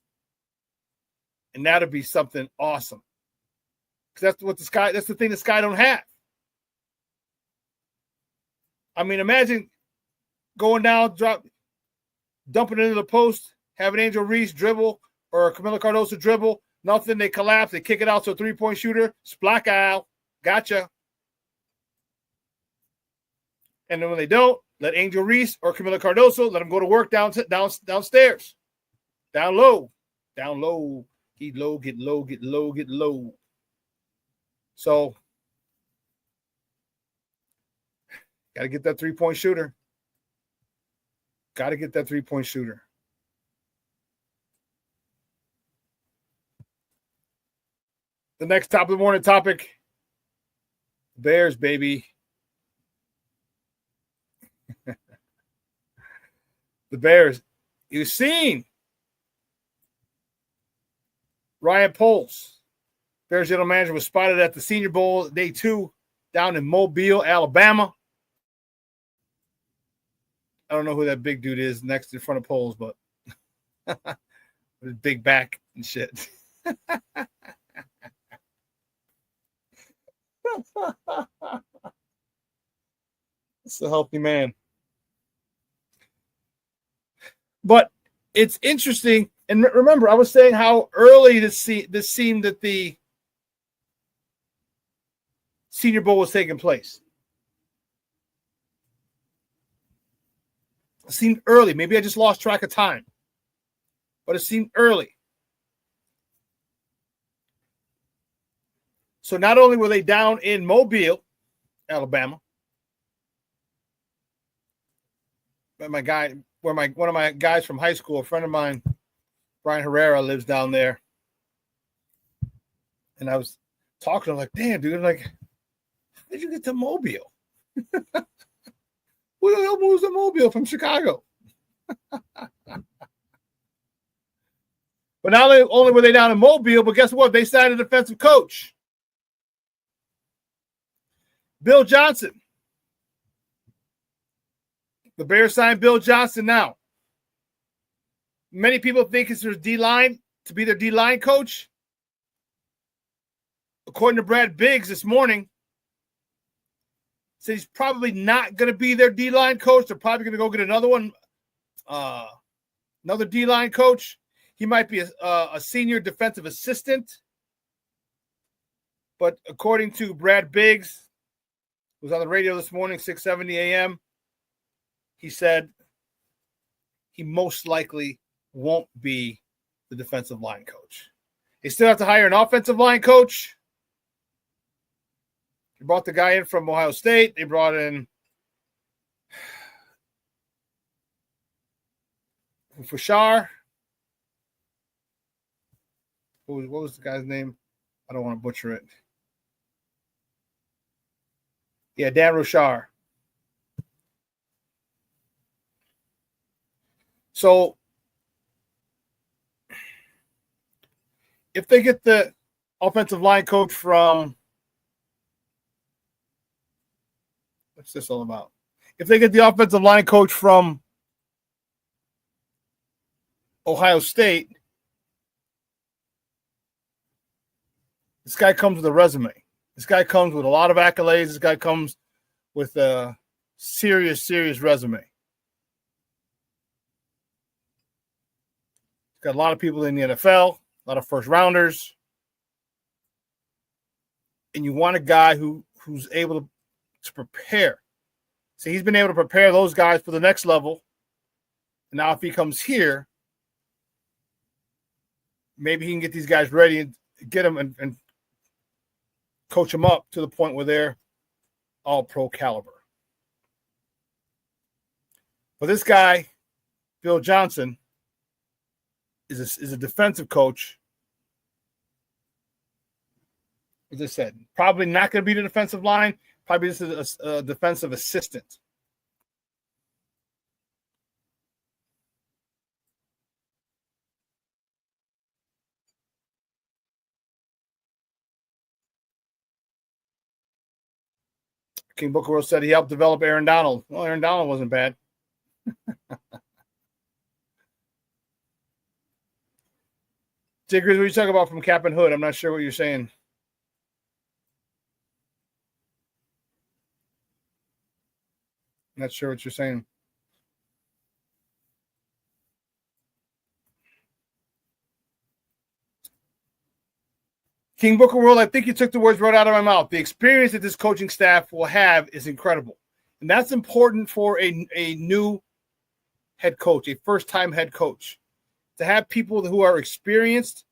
Speaker 4: And that'll be something awesome. Because that's the thing the Sky don't have. I mean, imagine going down, dumping it into the post, having Angel Reese dribble or Camila Cardoso dribble, nothing, they collapse, they kick it out to a three-point shooter, splack out, gotcha. And then when they don't, let Angel Reese or Camila Cardoso, let them go to work downstairs. Down low. Get low, get low, get low, get low. So, got to get that three-point shooter. Got to get that three-point shooter. The next top of the morning topic, Bears, baby. The Bears. You've seen Ryan Poles, Bears general manager, was spotted at the Senior Bowl day 2 down in Mobile, Alabama. I don't know who that big dude is next in front of Poles, but with his big back and shit. It's a healthy man. But it's interesting. And remember, I was saying how early this seemed that the Senior Bowl was taking place. It seemed early. Maybe I just lost track of time. But it seemed early. So not only were they down in Mobile, Alabama, but one of my guys from high school, a friend of mine, Brian Herrera, lives down there. And I was talking to him like, damn, dude, like, how did you get to Mobile? Who the hell moves to Mobile from Chicago? But not only were they down in Mobile, but guess what? They signed a defensive coach. Bill Johnson. The Bears signed Bill Johnson now. Many people think it's their D-line to be their D-line coach. According to Brad Biggs this morning, said he's probably not going to be their D-line coach. They're probably going to go get another one, another D-line coach. He might be a senior defensive assistant. But according to Brad Biggs, who was on the radio this morning, 6:70 a.m., he said he most likely won't be the defensive line coach. They still have to hire an offensive line coach. They brought the guy in from Ohio State. They brought in Fashar. What was the guy's name? I don't want to butcher it. Yeah, Dan Rochar. So if they get the offensive line coach from, what's this all about? If they get the offensive line coach from Ohio State, this guy comes with a resume. This guy comes with a lot of accolades. This guy comes with a serious, serious resume. He's got a lot of people in the NFL, a lot of first rounders. And you want a guy who's able to prepare. See, he's been able to prepare those guys for the next level. And now if he comes here, maybe he can get these guys ready and get them and coach them up to the point where they're all pro caliber. But this guy, Bill Johnson, is a defensive coach. As I said, probably not going to be the defensive line. Probably just a defensive assistant. King Booker Rose said he helped develop Aaron Donald. Well, Aaron Donald wasn't bad. Jiggers, what are you talking about from Cap and Hood? I'm not sure what you're saying. Not sure what you're saying. King Booker World, I think you took the words right out of my mouth. The experience that this coaching staff will have is incredible. And that's important for a new head coach, a first-time head coach. To have people who are experienced,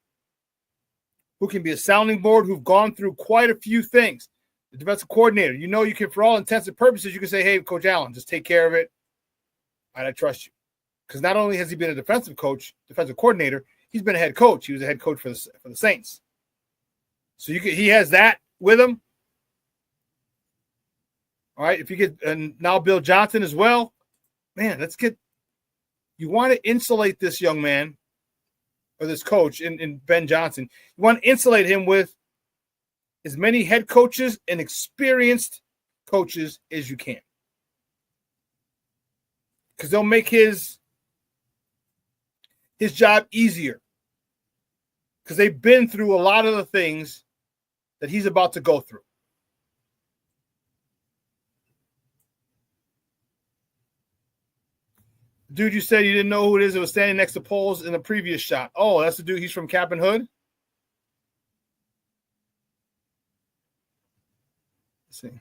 Speaker 4: who can be a sounding board, who've gone through quite a few things. The defensive coordinator, you can, for all intents and purposes, you can say, hey, Coach Allen, just take care of it. I trust you. Because not only has he been a defensive coordinator, he's been a head coach. He was a head coach for the Saints. So he has that with him. All right, if you get, and now Bill Johnson as well, man, you want to insulate this young man or this coach in Ben Johnson. You want to insulate him with as many head coaches and experienced coaches as you can. Because they'll make his job easier. Because they've been through a lot of the things that he's about to go through. Dude, you said you didn't know who it is that was standing next to Poles in the previous shot. Oh, that's the dude. He's from Cap and Hood. Let's see.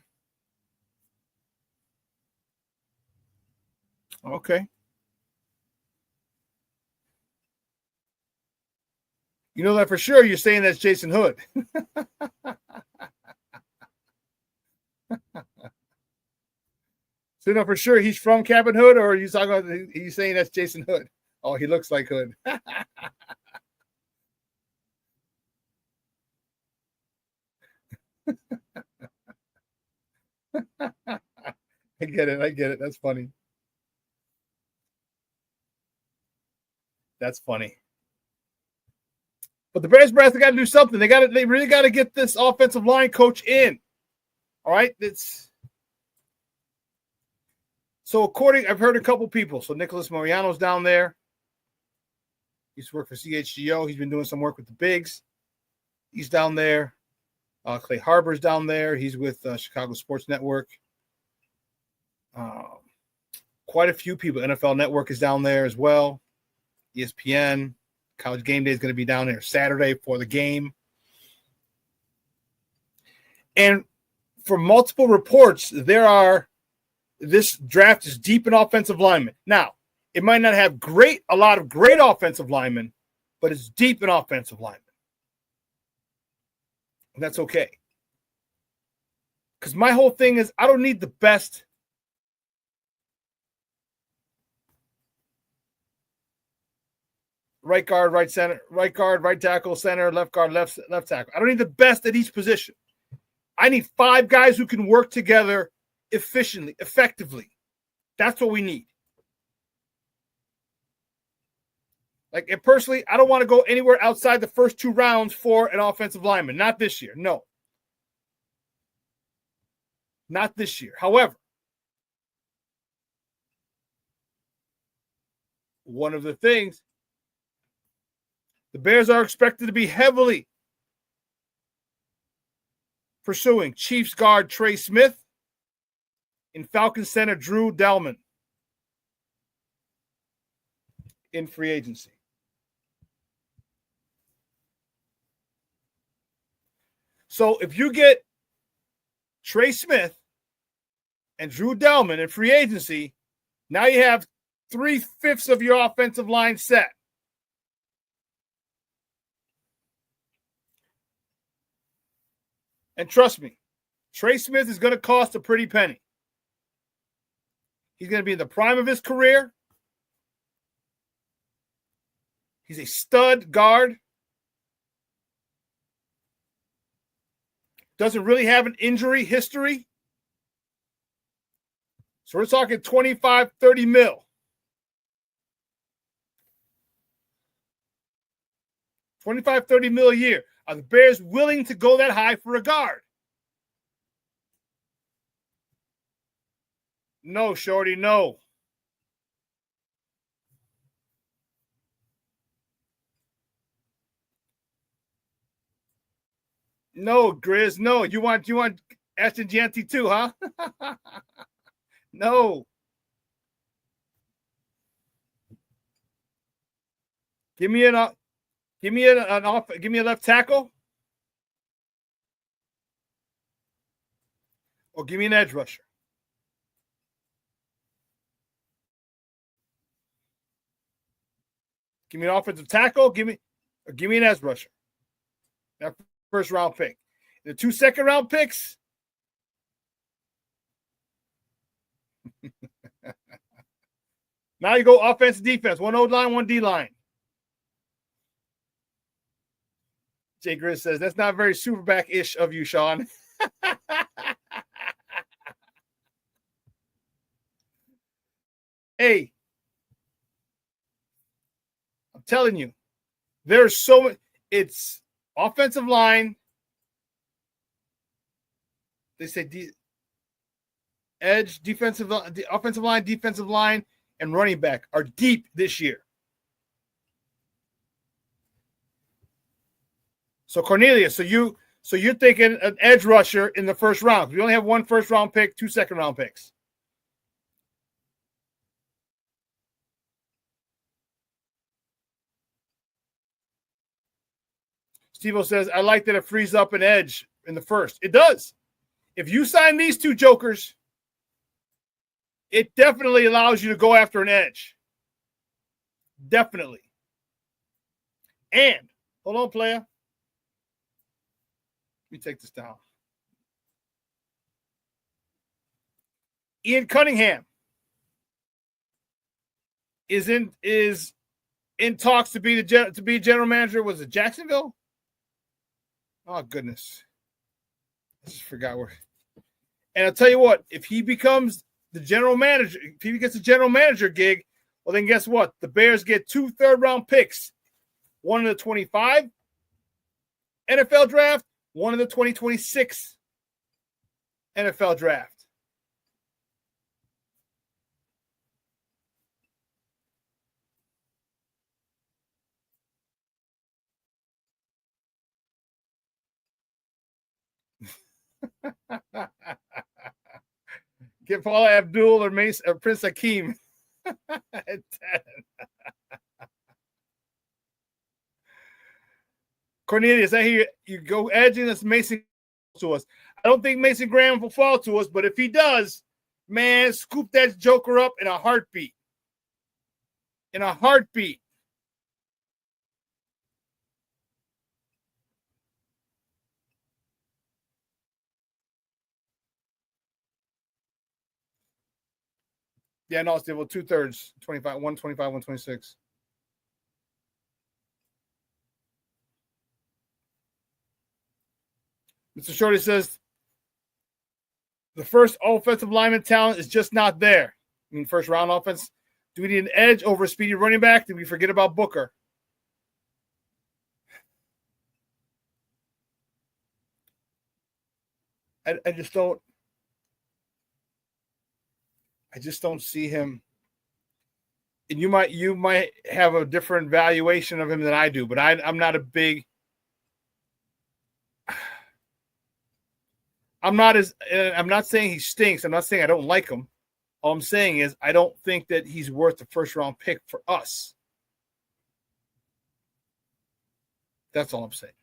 Speaker 4: Okay. You know that for sure. You're saying that's Jason Hood. So you know for sure he's from Cap and Hood, or are you talking about he's saying that's Jason Hood? Oh, he looks like Hood. I get it. That's funny. That's funny. But the Bears brass, they got to do something. They really got to get this offensive line coach in. All right, so I've heard a couple people. So Nicholas Mariano's down there. He used to work for CHGO. He's been doing some work with the Bigs. He's down there. Clay Harbor's down there. He's with Chicago Sports Network. Quite a few people. NFL Network is down there as well. ESPN. College Game Day is going to be down there Saturday for the game. And for multiple reports, this draft is deep in offensive linemen. Now, it might not have a lot of great offensive linemen, but it's deep in offensive linemen. And that's okay. Because my whole thing is I don't need the best right guard, right tackle, center, left guard, left tackle. I don't need the best at each position. I need 5 guys who can work together efficiently, effectively. That's what we need. And personally, I don't want to go anywhere outside the first 2 rounds for an offensive lineman. Not this year. No. Not this year. However, one of the things, the Bears are expected to be heavily pursuing Chiefs guard Trey Smith and Falcons center Drew Dalman in free agency. So if you get Trey Smith and Drew Dalman in free agency, now you have 3/5 of your offensive line set. And trust me, Trey Smith is going to cost a pretty penny. He's going to be in the prime of his career. He's a stud guard. Doesn't really have an injury history. So we're talking 25, 30 mil. 25, 30 mil a year. Are the Bears willing to go that high for a guard? No, Shorty, no. No, Grizz, no. You want Ashton Jeanty too, huh? No. Give me a left tackle. Or give me an edge rusher. Give me an offensive tackle. Give me an edge rusher. That first round pick. The 2 second round picks. Now you go offense, defense. 1 O line, 1 D line. Jay Grizz says, that's not very SuperBack-ish of you, Shawn. Hey, I'm telling you, there's so much. It's offensive line. They say edge, offensive line, defensive line, and running back are deep this year. So Cornelius, so you're thinking an edge rusher in the first round. We only have 1 first round pick, 2 second round picks. Steve-O says, I like that it frees up an edge in the first. It does. If you sign these 2 jokers, it definitely allows you to go after an edge. Definitely. And, hold on, player. Let me take this down. Ian Cunningham is in talks to be general manager. Was it Jacksonville? Oh goodness, I just forgot where. And I'll tell you what, if he becomes the general manager, if he gets a general manager gig, well then guess what? The Bears get 2 third-round picks, 1 in the 25 NFL draft, 1 in the 2026 NFL draft. Get Paula Abdul or Prince Hakeem at 10. Cornelius, I hear you go edging this Mason to us. I don't think Mason Graham will fall to us, but if he does, man, scoop that joker up in a heartbeat. In a heartbeat. Yeah, no, it's well, 2/3, 25, 125, 126. Mr. Shorty says the first offensive lineman talent is just not there. I mean, first round offense. Do we need an edge over a speedy running back? Did we forget about Booker? I just don't see him. And you might have a different valuation of him than I do, but I'm not a big. I'm not saying he stinks. I'm not saying I don't like him. All I'm saying is I don't think that he's worth the first round pick for us. That's all I'm saying.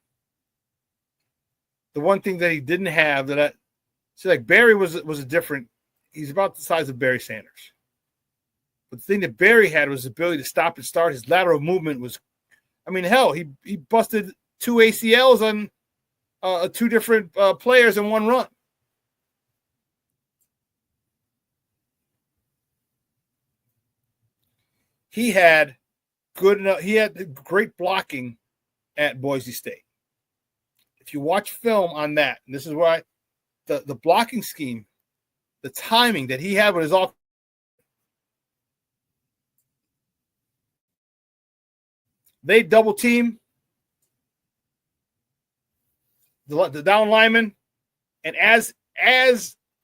Speaker 4: The one thing that he didn't have like Barry was a different. He's about the size of Barry Sanders. But the thing that Barry had was the ability to stop and start. His lateral movement was, I mean, hell, he busted 2 ACLs two different players in one run. He had great blocking at Boise State. If you watch film on that, and this is why the blocking scheme, the timing that he had with his offense, they double team the down lineman, and as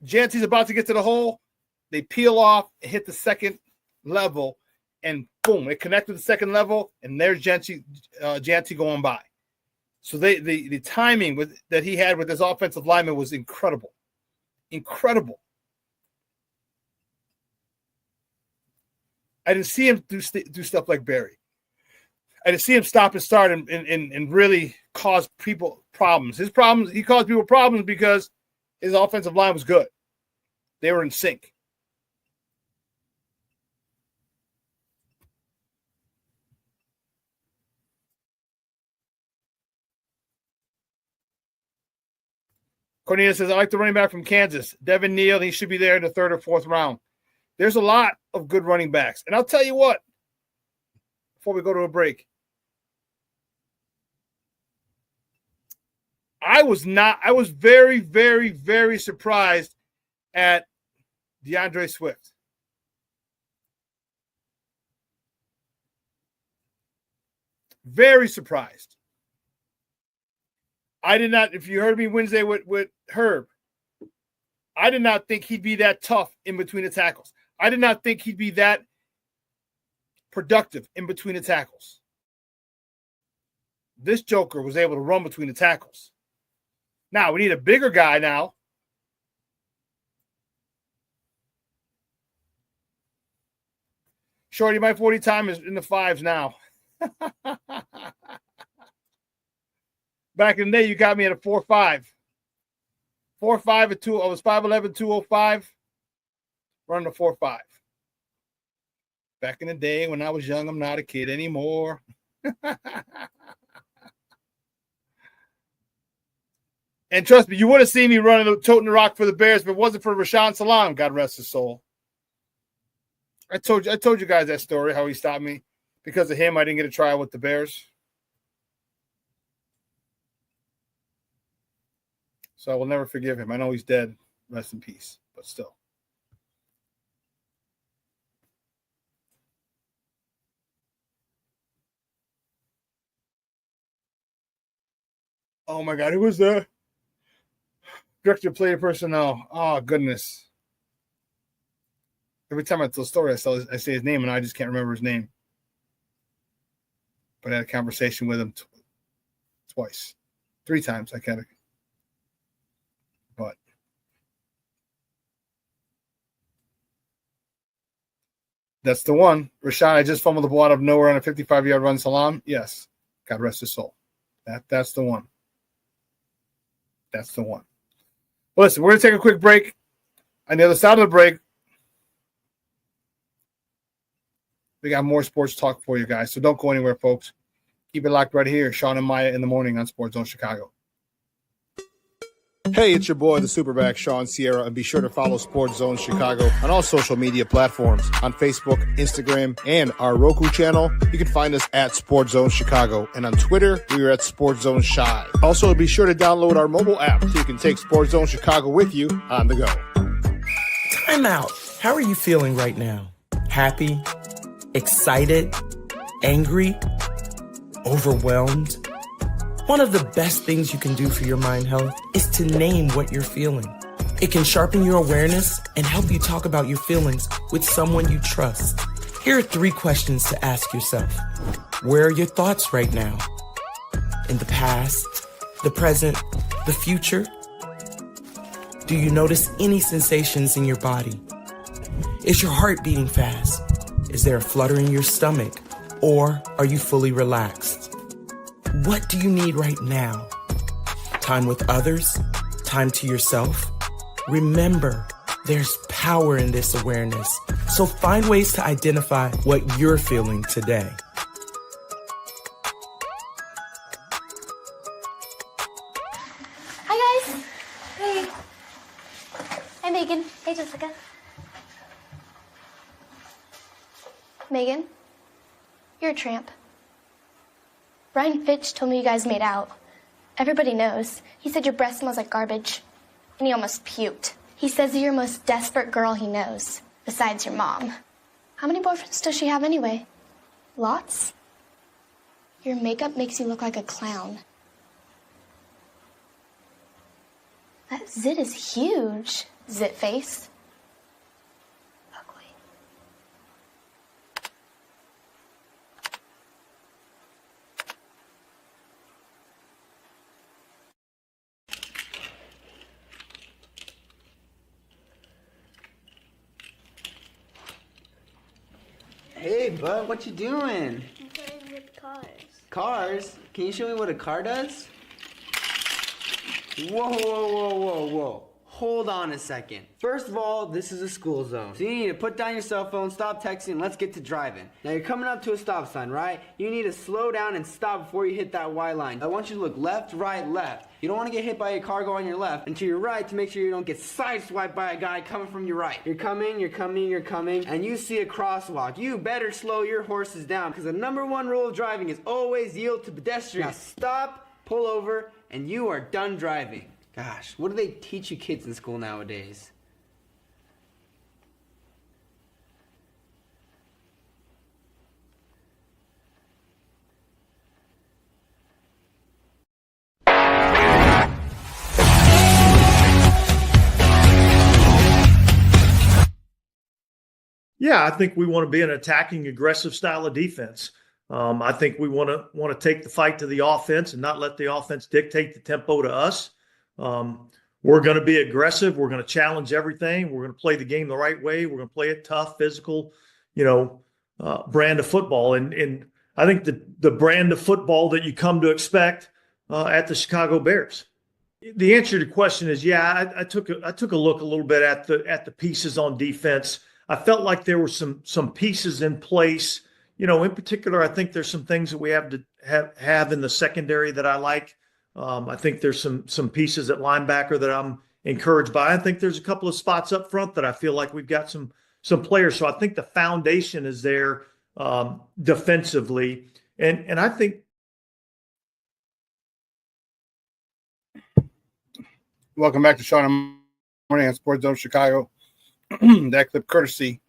Speaker 4: Janty's about to get to the hole, they peel off and hit the second level, and boom, it connected the second level, and there's Janty going by. So the timing that he had with his offensive lineman was incredible. Incredible. I didn't see him do stuff like Barry. I didn't see him stop and start and really cause people problems. He caused people problems because his offensive line was good. They were in sync. Cornelius says, I like the running back from Kansas, Devin Neal. He should be there in the third or fourth round. There's a lot of good running backs. And I'll tell you what, before we go to a break, I was very, very, very surprised at DeAndre Swift. Very surprised. I did not, if you heard me Wednesday with Herb, I did not think he'd be that tough in between the tackles. I did not think he'd be that productive in between the tackles. This joker was able to run between the tackles. Now, we need a bigger guy now. Shorty, my 40 time is in the 5s now. Back in the day, you got me at a 4.5. 4.5 at 2. I was 5'11", 205. Running a 4.5. Back in the day when I was young, I'm not a kid anymore. And trust me, you would have seen me running, toting the rock for the Bears if it wasn't for Rashawn Salam, God rest his soul. I told you guys that story, how he stopped me. Because of him, I didn't get a trial with the Bears. So I will never forgive him. I know he's dead. Rest in peace. But still. Oh, my God. Who was the director of player personnel? Oh, goodness. Every time I tell a story, I say his name, and I just can't remember his name. But I had a conversation with him twice. 3 times. I can't. But that's the one. Rashad, I just fumbled the ball out of nowhere on a 55-yard run. Salam. Yes. God rest his soul. That's the one. That's the one. Well, listen, we're going to take a quick break. On the other side of the break, we got more sports talk for you guys. So don't go anywhere, folks. Keep it locked right here. Shawn and Maya in the morning on Sports Zone Chicago. Hey, it's your boy, the SuperBack, Shawn Sierra, and be sure to follow Sports Zone Chicago on all social media platforms, on Facebook, Instagram, and our Roku channel. You can find us at Sports Zone Chicago, and on Twitter, we are at Sports Zone Shy. Also, be sure to download our mobile app so you can take Sports Zone Chicago with you on the go.
Speaker 14: Time out. How are you feeling right now? Happy? Excited? Angry? Overwhelmed? One of the best things you can do for your mind health is to name what you're feeling. It can sharpen your awareness and help you talk about your feelings with someone you trust. Here are 3 questions to ask yourself. Where are your thoughts right now? In the past, the present, the future? Do you notice any sensations in your body? Is your heart beating fast? Is there a flutter in your stomach? Or are you fully relaxed? What do you need right now? Time with others? Time to yourself? Remember, there's power in this awareness. So find ways to identify what you're feeling today.
Speaker 15: Hey. Hey, Megan. Hey, Jessica. Megan, you're a tramp. Brian Fitch told me you guys made out. Everybody knows. He said your breath smells like garbage. And he almost puked. He says you're the most desperate girl he knows, besides your mom. How many boyfriends does she have anyway? Lots? Your makeup makes you look like a clown. That zit is huge, zit face. Ugly.
Speaker 16: Hey, bud, what you doing?
Speaker 15: I'm playing with cars.
Speaker 16: Cars? Can you show me what a car does? Whoa, whoa, whoa, whoa, whoa. Hold on a second. First of all, this is a school zone. So you need to put down your cell phone, stop texting, and let's get to driving. Now you're coming up to a stop sign, right? You need to slow down and stop before you hit that Y line. I want you to look left, right, left. You don't want to get hit by a car going on your left and to your right to make sure you don't get sideswiped by a guy coming from your right. You're coming, and you see a crosswalk. You better slow your horses down because the #1 rule of driving is always yield to pedestrians. Now stop, pull over, and you are done driving. Gosh, what do they teach you kids in school nowadays?
Speaker 17: Yeah, I think we want to be an attacking, aggressive style of defense. I think we want to take the fight to the offense and not let the offense dictate the tempo to us. We're going to be aggressive. We're going to challenge everything. We're going to play the game the right way. We're going to play it tough, physical, brand of football. And I think the brand of football that you come to expect at the Chicago Bears. The answer to the question is, yeah, I took a look a little bit at the pieces on defense. I felt like there were some pieces in place. In particular, I think there's some things that we have to have in the secondary that I like. I think there's some pieces at linebacker that I'm encouraged by. I think there's a couple of spots up front that I feel like we've got some players. So I think the foundation is there defensively, and I think.
Speaker 4: Welcome back to Shawn Morning on Sports Zone Chicago. That clip courtesy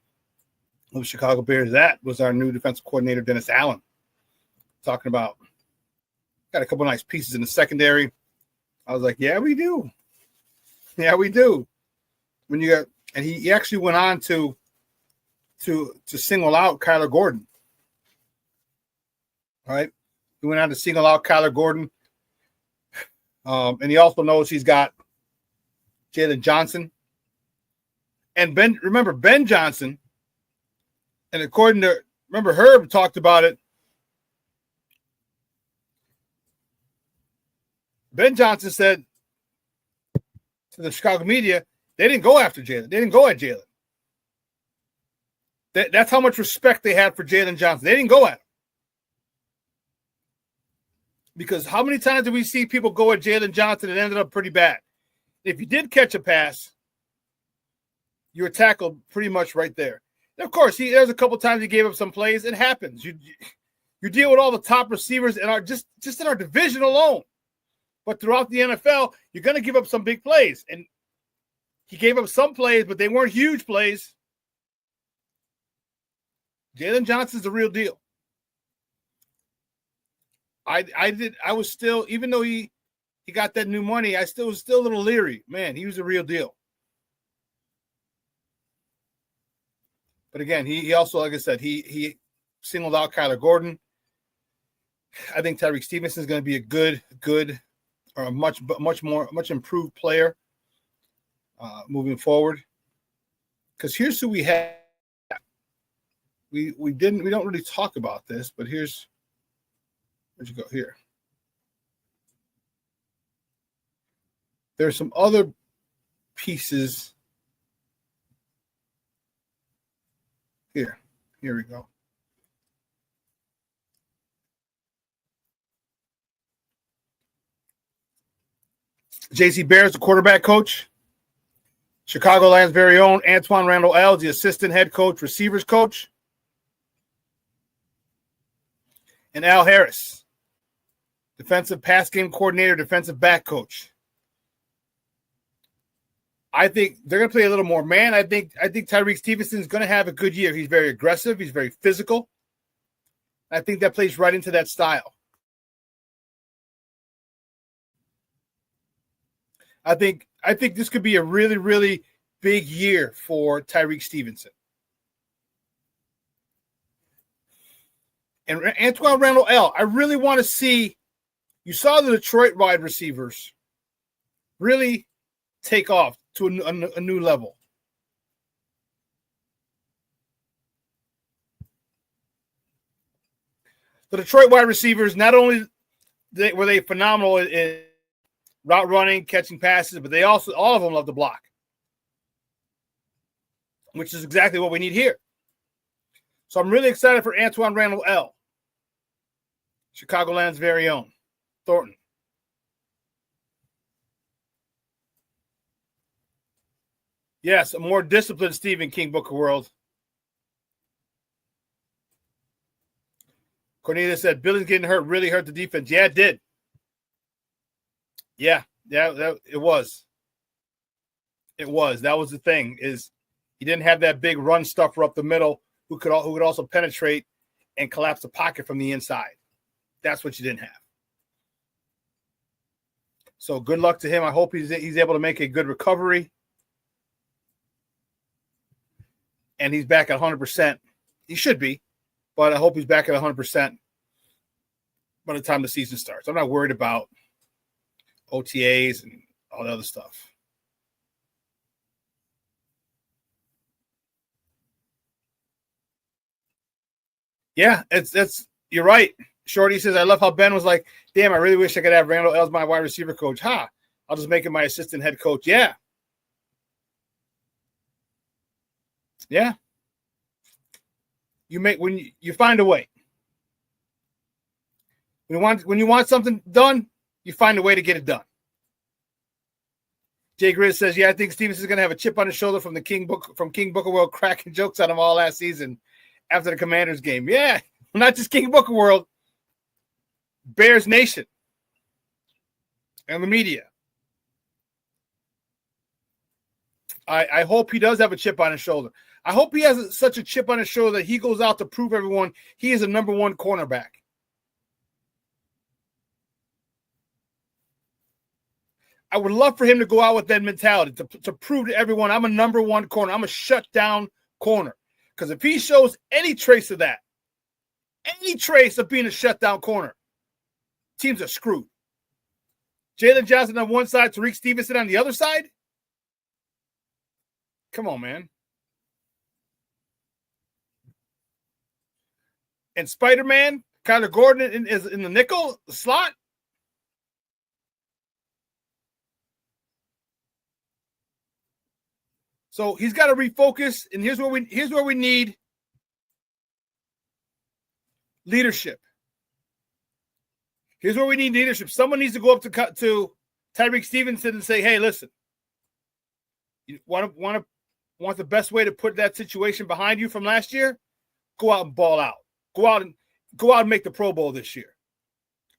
Speaker 4: of the Chicago Bears. That was our new defensive coordinator, Dennis Allen, talking about got a couple nice pieces in the secondary. I was like, yeah, we do. Yeah, we do. When you got, and he actually went on to single out Kyler Gordon. All right. He went on to single out Kyler Gordon. And he also knows he's got Jalen Johnson. And Ben Johnson, and according to, Herb talked about it. Ben Johnson said to the Chicago media, they didn't go after Jalen. They didn't go at Jalen. That's how much respect they had for Jalen Johnson. They didn't go at him. Because how many times did we see people go at Jalen Johnson and it ended up pretty bad? If you did catch a pass, you were tackled pretty much right there. And of course, there's a couple times he gave up some plays. It happens. You deal with all the top receivers in our just in our division alone. But throughout the NFL, you're going to give up some big plays. And he gave up some plays, but they weren't huge plays. Jalen Johnson's the real deal. I was still, even though he got that new money, I was still a little leery. Man, he was the real deal. But again, he also, like I said, he singled out Kyler Gordon. I think Tyreek Stevenson is going to be a good, or a much improved player moving forward. Because here's who we have. We don't really talk about this, but where'd you go here? There's some other pieces. Here we go. J.C. Bears, the quarterback coach. Chicagoland's very own Antoine Randall L., the assistant head coach, receivers coach. And Al Harris, defensive pass game coordinator, defensive back coach. I think they're going to play a little more man. I think Tyrique Stevenson is going to have a good year. He's very aggressive. He's very physical. I think that plays right into that style. I think this could be a really, really big year for Tyrique Stevenson. And Antoine Randall L., I really want to see, you saw the Detroit wide receivers really take off to a new level. The Detroit wide receivers, not only were they phenomenal in route running, catching passes, but they also, all of them love to block, which is exactly what we need here. So I'm really excited for Antoine Randall L., Chicagoland's very own, Thornton. Yes, a more disciplined Stephen King, Book of World. Cornelius said, Billings getting hurt really hurt the defense. Yeah, it did. Yeah, it was. It was. That was the thing, is he didn't have that big run stuffer up the middle who could also penetrate and collapse the pocket from the inside. That's what you didn't have. So good luck to him. I hope he's able to make a good recovery. And he's back at 100%. He should be, but I hope he's back at 100% by the time the season starts. I'm not worried about OTAs and all the other stuff. Yeah, you're right. Shorty says, I love how Ben was like, damn, I really wish I could have Randall L. as my wide receiver coach. I'll just make him my assistant head coach. Yeah. Yeah. When you find a way. When you want something done, you find a way to get it done. Jay Grizz says, yeah, I think Stevenson's going to have a chip on his shoulder from King Book of World cracking jokes on him all last season after the Commanders game. Yeah, not just King Book of World. Bears Nation and the media. I hope he does have a chip on his shoulder. I hope he has such a chip on his shoulder that he goes out to prove everyone he is a number one cornerback. I would love for him to go out with that mentality to prove to everyone I'm a number one corner. I'm a shutdown corner. Because if he shows any trace of that, any trace of being a shutdown corner, teams are screwed. Jalen Johnson on one side, Tyrique Stevenson on the other side? Come on, man. And Spider-Man, Kyler Gordon is in the nickel slot? So he's got to refocus, and here's where we need leadership. Here's where we need leadership. Someone needs to go up to Tyrique Stevenson and say, "Hey, listen, you want the best way to put that situation behind you from last year? Go out and ball out. Go out and make the Pro Bowl this year.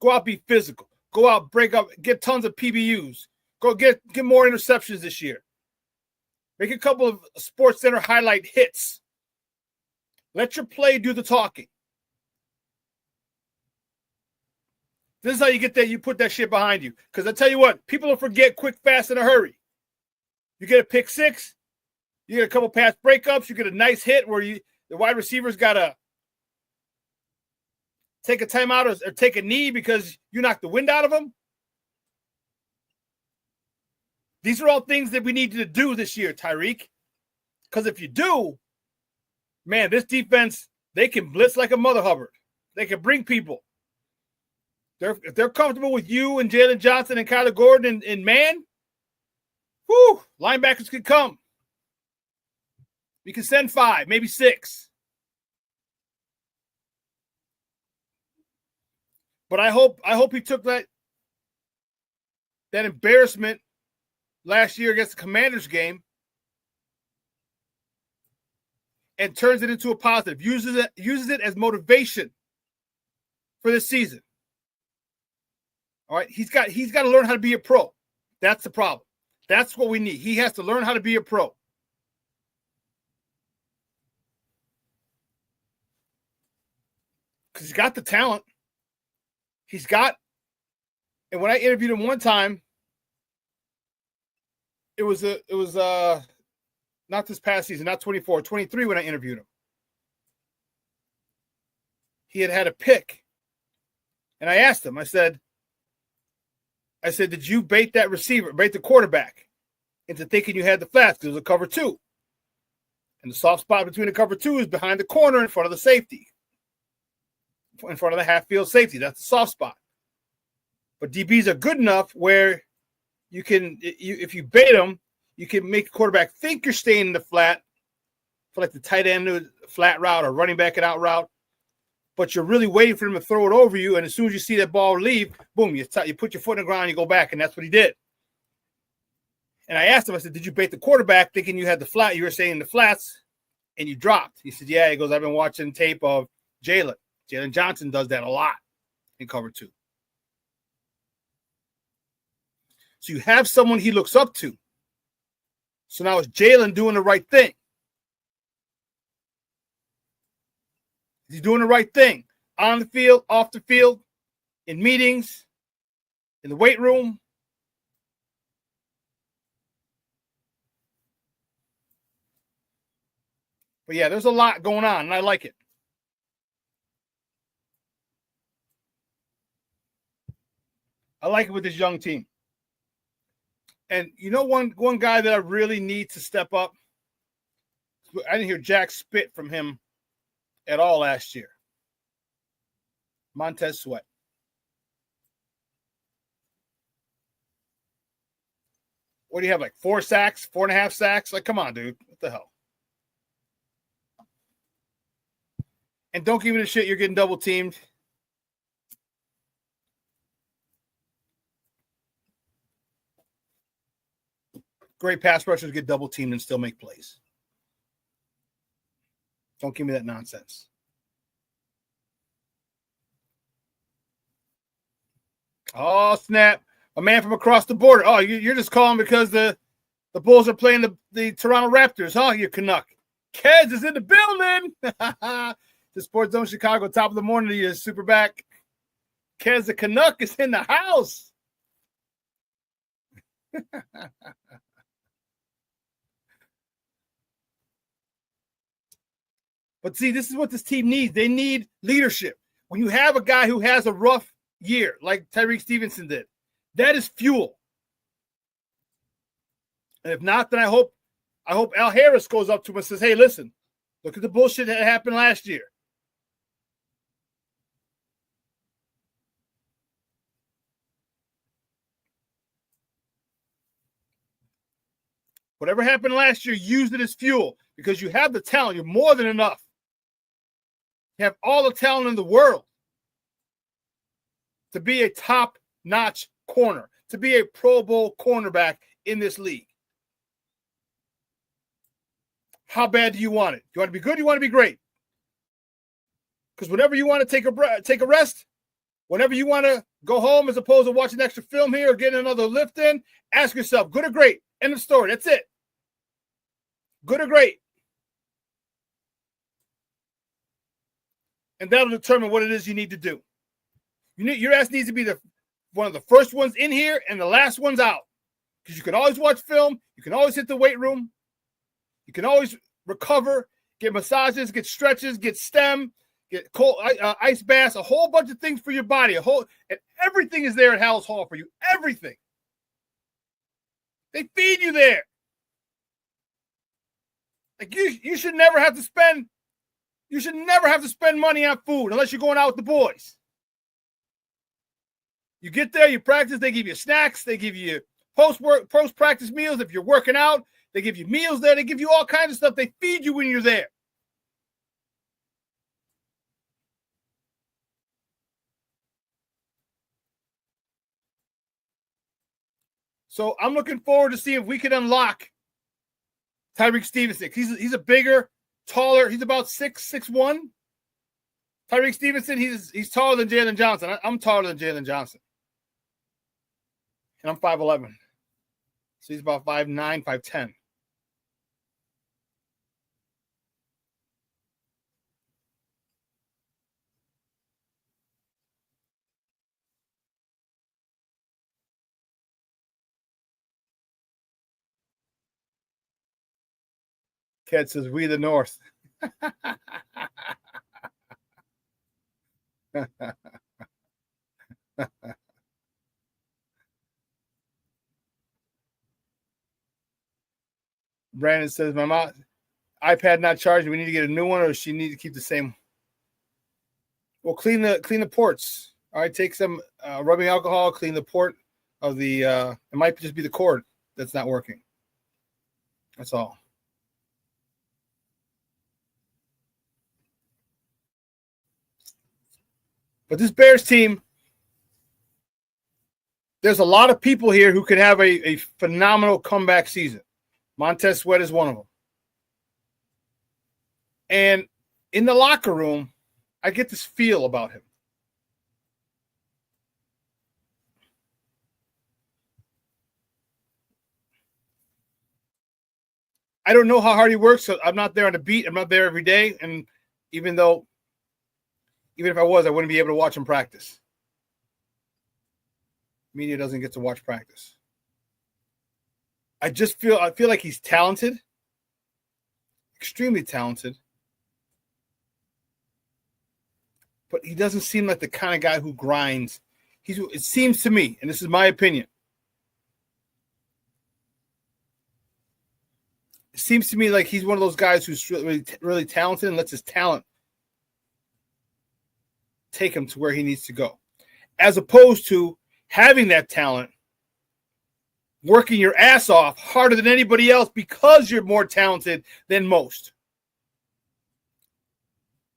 Speaker 4: Go out, be physical. Go out, break up, get tons of PBUs. Go get more interceptions this year. Make a couple of Sports Center highlight hits. Let your play do the talking." This is how you get that. You put that shit behind you. Because I tell you what, people will forget quick, fast, in a hurry. You get a pick six, you get a couple pass breakups, you get a nice hit where the wide receiver's got to take a timeout or take a knee because you knocked the wind out of them. These are all things that we need to do this year, Tyrique. Because if you do, man, this defense, they can blitz like a Mother Hubbard. They can bring people. If they're comfortable with you and Jalen Johnson and Kyler Gordon and man, whew, linebackers could come. We can send 5, maybe 6. But I hope he took that. that embarrassment last year against the Commanders game and turns it into a positive, uses it as motivation for this season. All right, he's got to learn how to be a pro. That's the problem. That's what we need. He has to learn how to be a pro. Because he's got the talent. And when I interviewed him one time, it was not this past season, not 24, 23 when I interviewed him. He had a pick. And I asked him, I said, did you bait the quarterback into thinking you had the flats? Because it was a cover 2. And the soft spot between the cover 2 is behind the corner in front of the safety. In front of the half-field safety. That's the soft spot. But DBs are good enough where you can, if you bait them, you can make the quarterback think you're staying in the flat for like the tight end flat route or running back and out route. But you're really waiting for him to throw it over you. And as soon as you see that ball leave, boom, you put your foot in the ground, you go back. And that's what he did. And I asked him, I said, did you bait the quarterback thinking you had the flat? You were saying the flats and you dropped. He said, yeah. He goes, I've been watching tape of Jalen. Jalen Johnson does that a lot in cover 2. So you have someone he looks up to. So now it's Jalen doing the right thing. He's doing the right thing on the field, off the field, in meetings, in the weight room. But yeah, there's a lot going on, and I like it. I like it with this young team. And you know one guy that I really need to step up? I didn't hear jack spit from him at all last year. Montez Sweat. What do you have, like 4 sacks, 4.5 sacks? Like, come on, dude. What the hell? And don't give me the shit you're getting double teamed. Great pass rushers get double teamed and still make plays. Don't give me that nonsense. Oh, snap. A man from across the border. Oh, you're just calling because the Bulls are playing the Toronto Raptors. Oh, you Canuck. Kez is in the building. The Sports Zone Chicago, top of the morning to you, SuperBack. Kez the Canuck is in the house. But see, this is what this team needs. They need leadership. When you have a guy who has a rough year, like Tyreek Stevenson did, that is fuel. And if not, then I hope Al Harris goes up to him and says, hey, listen, look at the bullshit that happened last year. Whatever happened last year, use it as fuel because you have the talent. You're more than enough. You have all the talent in the world to be a top-notch corner, to be a Pro Bowl cornerback in this league. How bad do you want it? You want to be good? You want to be great? Because whenever you want to take a rest, whenever you want to go home as opposed to watching extra film here or getting another lift in, ask yourself, good or great? End of story. That's it. Good or great? And that'll determine what it is you need to do. Your ass needs to be one of the first ones in here and the last ones out. Because you can always watch film. You can always hit the weight room. You can always recover, get massages, get stretches, get stem, get cold ice baths, a whole bunch of things for your body. And everything is there at Hal's Hall for you. Everything. They feed you there. Like you should never have to spend. You should never have to spend money on food unless you're going out with the boys. You get there, you practice. They give you snacks. They give you post-practice meals. If you're working out, they give you meals there. They give you all kinds of stuff. They feed you when you're there. So I'm looking forward to seeing if we can unlock Tyreek Stevenson. He's a bigger, taller. He's about 6'1". Tyreek Stevenson, he's taller than Jalen Johnson. I'm taller than Jalen Johnson. And I'm 5'11". So he's about 5'9", 5'10". Ted says, we the North. Brandon says, my mom, iPad not charging. We need to get a new one, or she need to keep the same. Well, clean the ports. All right, take some rubbing alcohol, clean the port of the it might just be the cord that's not working. That's all. But this Bears team, there's a lot of people here who could have a phenomenal comeback season. Montez Sweat is one of them. And in the locker room, I get this feel about him. I don't know how hard he works. So I'm not there on the beat. I'm not there every day. And even if I was, I wouldn't be able to watch him practice. Media doesn't get to watch practice. I feel like he's talented, extremely talented, but he doesn't seem like the kind of guy who grinds. It seems to me, and this is my opinion, it seems to me like he's one of those guys who's really, really talented and lets his talent take him to where he needs to go, as opposed to having that talent, working your ass off harder than anybody else because you're more talented than most.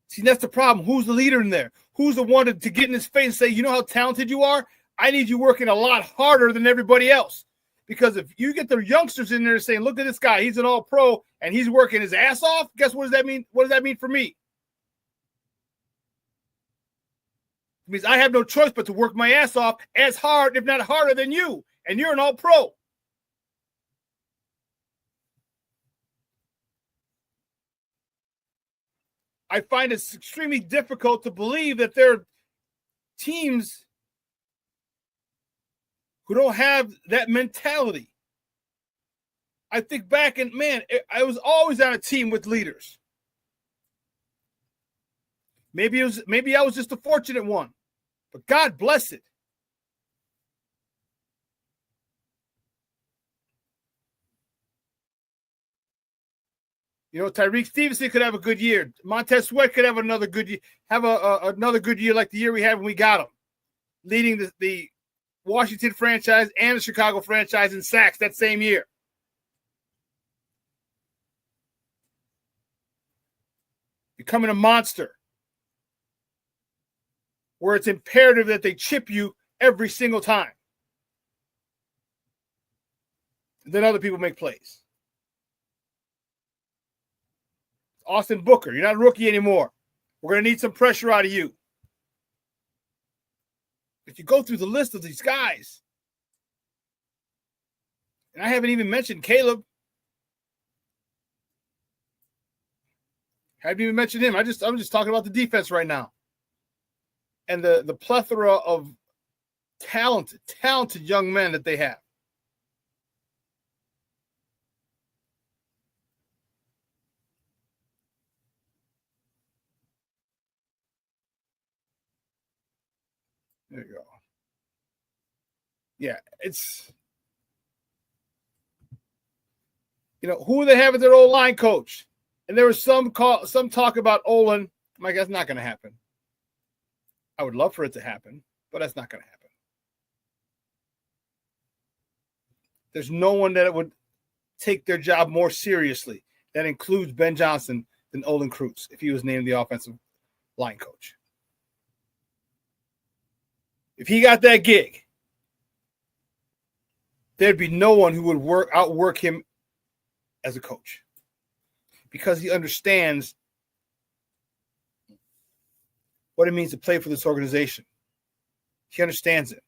Speaker 4: See, that's the problem. Who's the leader in there? Who's the one to get in his face and say, you know how talented you are? I need you working a lot harder than everybody else. Because if you get the youngsters in there saying, look at this guy, he's an all-pro, and he's working his ass off, guess what does that mean? What does that mean for me? It means I have no choice but to work my ass off as hard, if not harder than you. And you're an all-pro. I find it extremely difficult to believe that there are teams who don't have that mentality. I think back and, man, I was always on a team with leaders. Maybe I was just a fortunate one, but God bless it. You know, Tyreek Stevenson could have a good year. Montez Sweat could have another good year. Have another good year like the year we had when we got him, leading the Washington franchise and the Chicago franchise in sacks that same year. Becoming a monster, where it's imperative that they chip you every single time. Then other people make plays. Austin Booker, you're not a rookie anymore. We're going to need some pressure out of you. If you go through the list of these guys, and I haven't even mentioned Caleb. I haven't even mentioned him. I'm just talking about the defense right now. And the plethora of talented young men that they have. There you go. Yeah, it's, you know, who they have as their old line coach. And there was some talk about Olin. I'm like, that's not going to happen. I would love for it to happen, but that's not going to happen. There's no one that would take their job more seriously. That includes Ben Johnson than Olin Kreutz if he was named the offensive line coach. If he got that gig, there'd be no one who would outwork him as a coach, because he understands what it means to play for this organization. He understands it.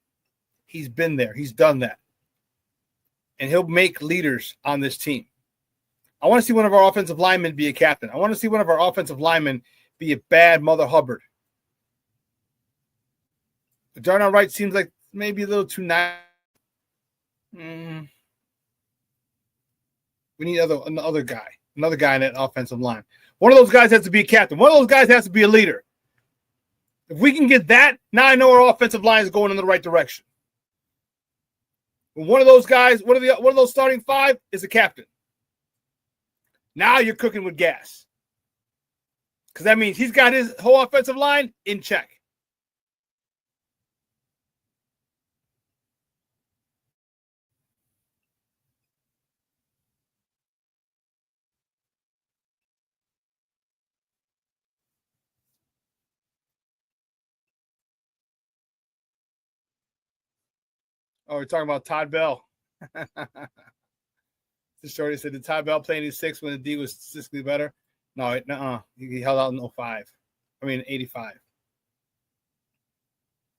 Speaker 4: He's been there. He's done that. And he'll make leaders on this team. I want to see one of our offensive linemen be a captain. I want to see one of our offensive linemen be a bad Mother Hubbard. Darnell Wright seems like maybe a little too nice. We need another guy in that offensive line. One of those guys has to be a captain. One of those guys has to be a leader. If we can get that, now I know our offensive line is going in the right direction. When one of those guys, one of those starting five is a captain. Now you're cooking with gas. Because that means he's got his whole offensive line in check. Oh, we're talking about Todd Bell. The shorty said, did Todd Bell play in 86 when the D was statistically better? No, he held out in 05. I mean, 85.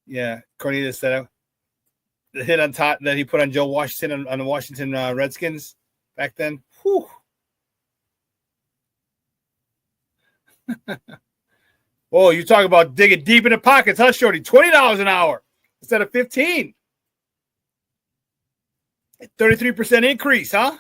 Speaker 4: Yeah, Cornelius said the hit on Todd that he put on Joe Washington on the Washington Redskins back then. Whew. Oh, you talk about digging deep in the pockets, huh, shorty? $20 an hour instead of $15. 33% increase, huh?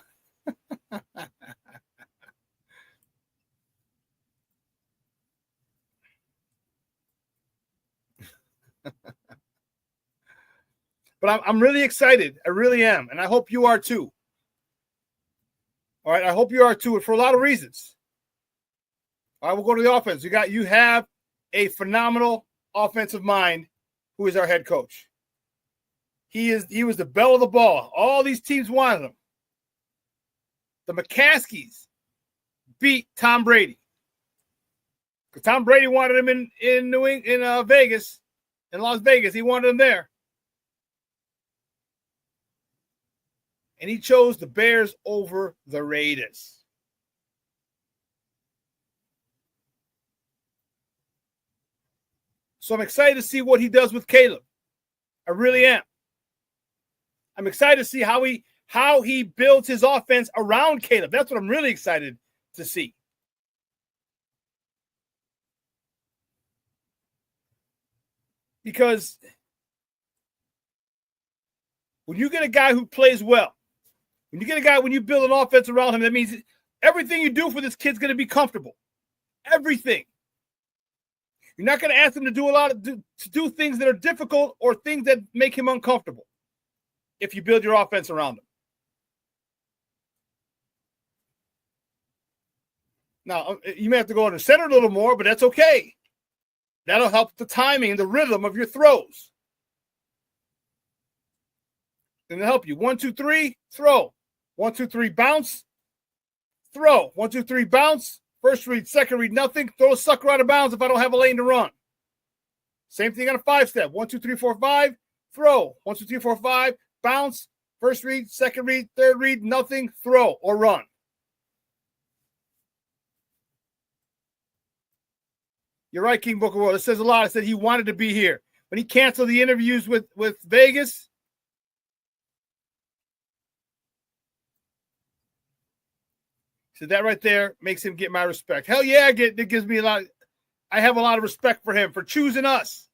Speaker 4: But I'm really excited. I really am. And I hope you are too. All right. I hope you are too, for a lot of reasons. All right, we'll go to the offense. You have a phenomenal offensive mind who is our head coach. He was the belle of the ball. All these teams wanted him. The McCaskies beat Tom Brady. Because Tom Brady wanted him in Vegas, in Las Vegas. He wanted him there. And he chose the Bears over the Raiders. So I'm excited to see what he does with Caleb. I really am. I'm excited to see how he builds his offense around Caleb. That's what I'm really excited to see. Because when you get a guy who plays well, when you build an offense around him, that means everything you do for this kid's going to be comfortable. Everything. You're not going to ask him to do things that are difficult or things that make him uncomfortable if you build your offense around him. Now, you may have to go under center a little more, but that's okay. That'll help the timing and the rhythm of your throws. And it'll help you. 1, 2, 3, throw. 1, 2, 3, bounce. Throw. 1, 2, 3, bounce. First read, second read, nothing. Throw a sucker out of bounds if I don't have a lane to run. Same thing on a 5-step. 1, 2, 3, 4, 5. Throw. 1, 2, 3, 4, 5. Bounce. First read, second read, third read, nothing. Throw or run. You're right, King Booker World. It says a lot. It said he wanted to be here. When he canceled the interviews with Vegas, so that right there makes him get my respect. Hell yeah, it gives me a lot. I have a lot of respect for him for choosing us.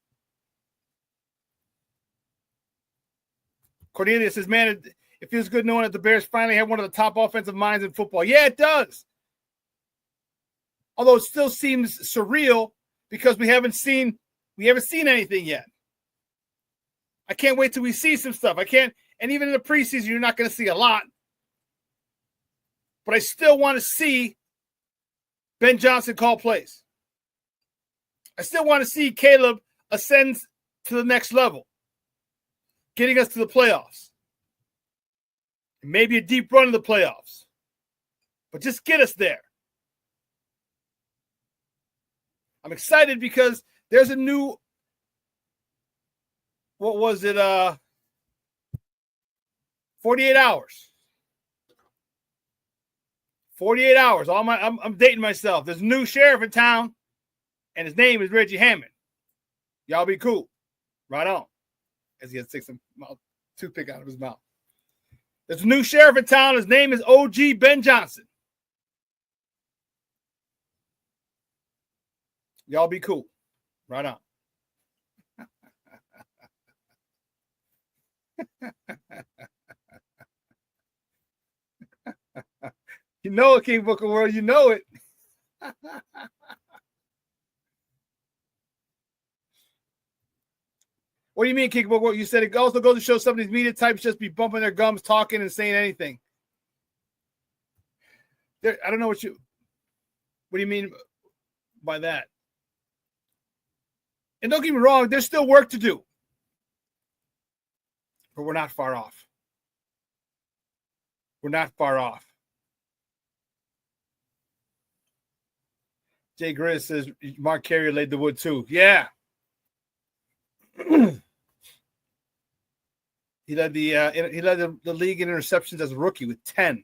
Speaker 4: Cornelius says, man, it feels good knowing that the Bears finally have one of the top offensive minds in football. Yeah, it does. Although it still seems surreal because we haven't seen anything yet. I can't wait till we see some stuff. And even in the preseason, you're not going to see a lot. But I still want to see Ben Johnson call plays. I still want to see Caleb ascend to the next level, getting us to the playoffs. And maybe a deep run in the playoffs. But just get us there. I'm excited because there's a new, what was it? 48 hours. 48 hours. I'm dating myself. There's a new sheriff in town, and his name is Reggie Hammond. Y'all be cool. Right on. As he takes some toothpick out of his mouth. There's a new sheriff in town. His name is OG Ben Johnson. Y'all be cool. Right on. You know it, King Booker World. You know it. What do you mean, King Booker World? You said it also goes to show some of these media types just be bumping their gums, talking and saying anything. I don't know what do you mean by that? And don't get me wrong, there's still work to do. But we're not far off. We're not far off. Jay Grizz says Mark Carrier laid the wood too. Yeah. He led the league in interceptions as a rookie with 10.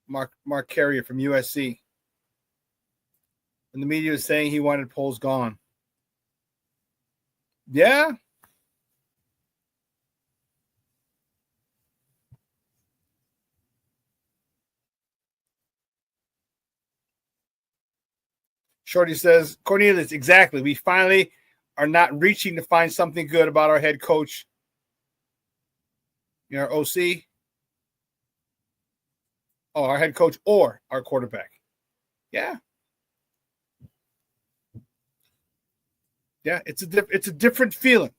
Speaker 4: Mark Carrier from USC. And the media was saying he wanted Poles gone. Yeah. Shorty says, Cornelius, exactly. We finally are not reaching to find something good about our head coach, our OC, our head coach, or our quarterback. Yeah. Yeah, it's a different feeling.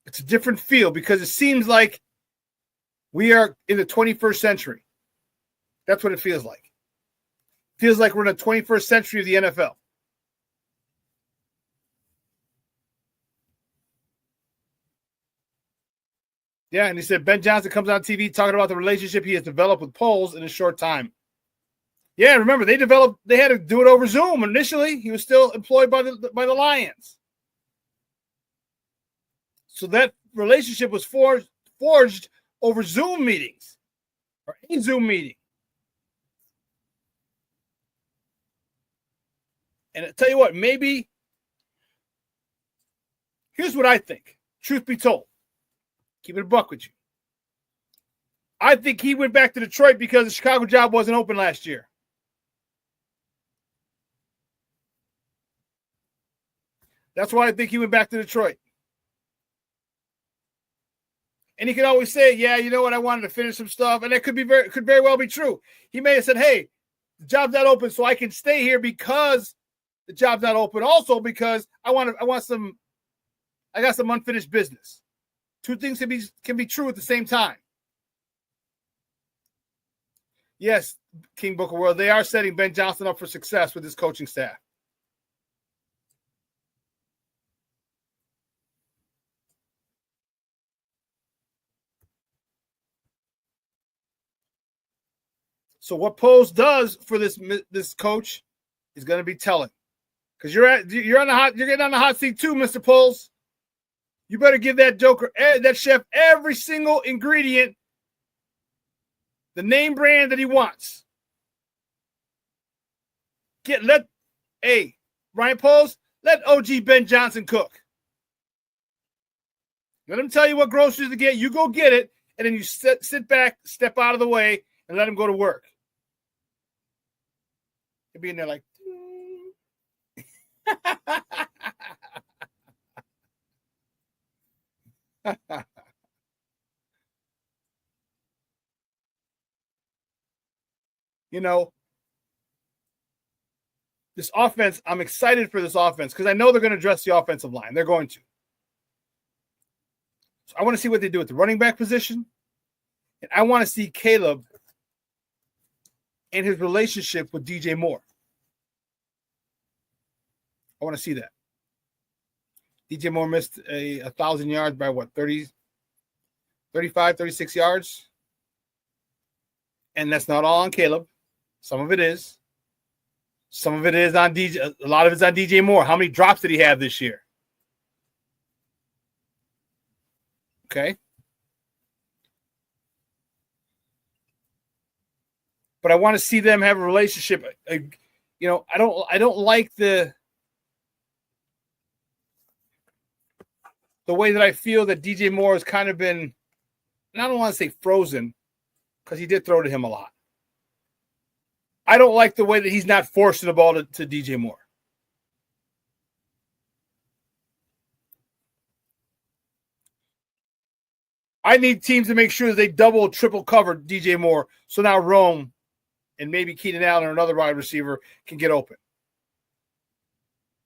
Speaker 4: It's a different feel because it seems like we are in the 21st century. That's what it feels like. Feels like we're in the 21st century of the NFL. Yeah, and he said Ben Johnson comes on TV talking about the relationship he has developed with Poles in a short time. Yeah, remember they had to do it over Zoom initially. He was still employed by the Lions. So that relationship was forged over Zoom meetings or a Zoom meeting. And I tell you what, maybe here's what I think. Truth be told, keep it a buck with you. I think he went back to Detroit because the Chicago job wasn't open last year. That's why I think he went back to Detroit. And he could always say, yeah, you know what, I wanted to finish some stuff. And that could very well be true. He may have said, hey, the job's not open, so I can stay here because the job's not open. Also because I got some unfinished business. Two things can be true at the same time. Yes, King Booker World, they are setting Ben Johnson up for success with his coaching staff. So what Poles does for this coach is going to be telling, because you're getting on the hot seat too, Mr. Poles. You better give that chef every single ingredient, the name brand that he wants. Ryan Poles, let OG Ben Johnson cook. Let him tell you what groceries to get. You go get it, and then you sit back, step out of the way, and let him go to work. He'll be in there like, this offense, I'm excited for this offense because I know they're going to address the offensive line. They're going to. So I want to see what they do at the running back position. And I want to see Caleb and his relationship with DJ Moore. I want to see that. DJ Moore missed 1,000 yards by what, 35, 36 yards? And that's not all on Caleb. Some of it is. Some of it is on DJ. A lot of it's on DJ Moore. How many drops did he have this year? Okay. but I want to see them have a relationship. You know, I don't like the way that I feel that DJ Moore has kind of been, and I don't want to say frozen, because he did throw to him a lot. I don't like the way that he's not forcing the ball to DJ Moore. I need teams to make sure that they double, triple cover DJ Moore, so now Rome and maybe Keenan Allen or another wide receiver can get open.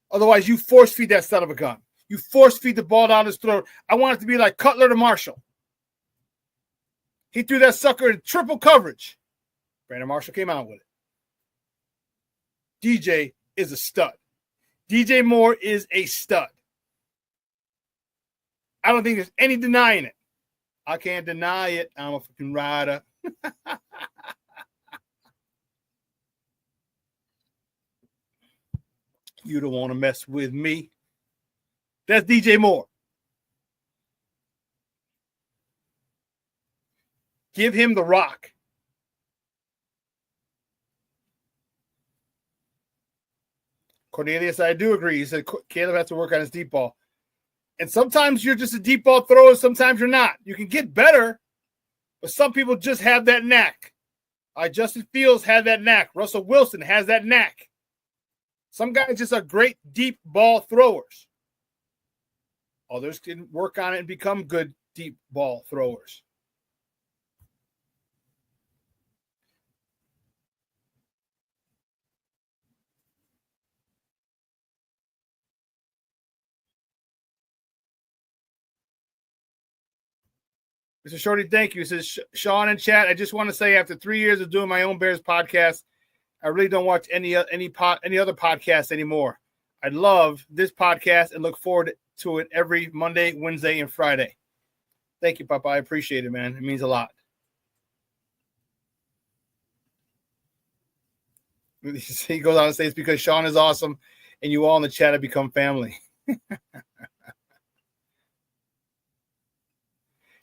Speaker 4: Otherwise, you force feed that son of a gun. You force feed the ball down his throat. I want it to be like Cutler to Marshall. He threw that sucker in triple coverage. Brandon Marshall came out with it. DJ is a stud. DJ Moore is a stud. I don't think there's any denying it. I can't deny it. I'm a fucking rider. You don't want to mess with me. That's DJ Moore. Give him the rock. Cornelius, I do agree. He said Caleb has to work on his deep ball. And sometimes you're just a deep ball thrower, sometimes you're not. You can get better, but some people just have that knack. Justin Fields had that knack. Russell Wilson has that knack. Some guys just are great deep ball throwers. Others can work on it and become good deep ball throwers. Mr. Shorty, thank you. It says, Shawn in chat, I just want to say after 3 years of doing my own Bears podcast, I really don't watch any other podcast anymore. I love this podcast and look forward to it every Monday, Wednesday, and Friday. Thank you, Papa. I appreciate it, man. It means a lot. He goes on to say it's because Shawn is awesome and you all in the chat have become family.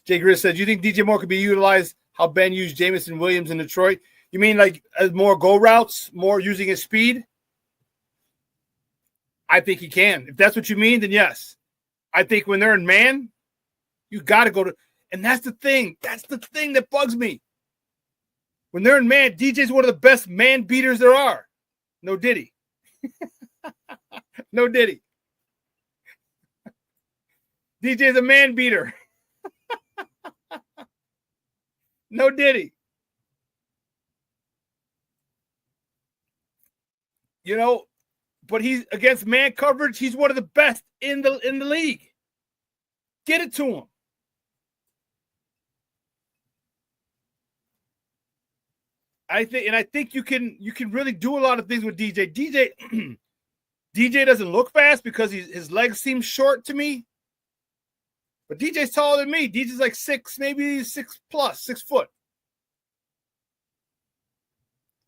Speaker 4: Jay Grizz said, do you think DJ Moore could be utilized how Ben used Jamison Williams in Detroit? You mean like as more go routes, more using his speed? I think he can. If that's what you mean, then yes. I think when they're in man, you got to go to – and that's the thing. That's the thing that bugs me. When they're in man, DJ's one of the best man beaters there are. No Diddy. No Diddy. DJ's a man beater. No Diddy. You know, but he's against man coverage. He's one of the best in the league. Get it to him. I think you can really do a lot of things with DJ. DJ doesn't look fast because his legs seem short to me. But DJ's taller than me. DJ's like 6, maybe 6 plus, 6 foot.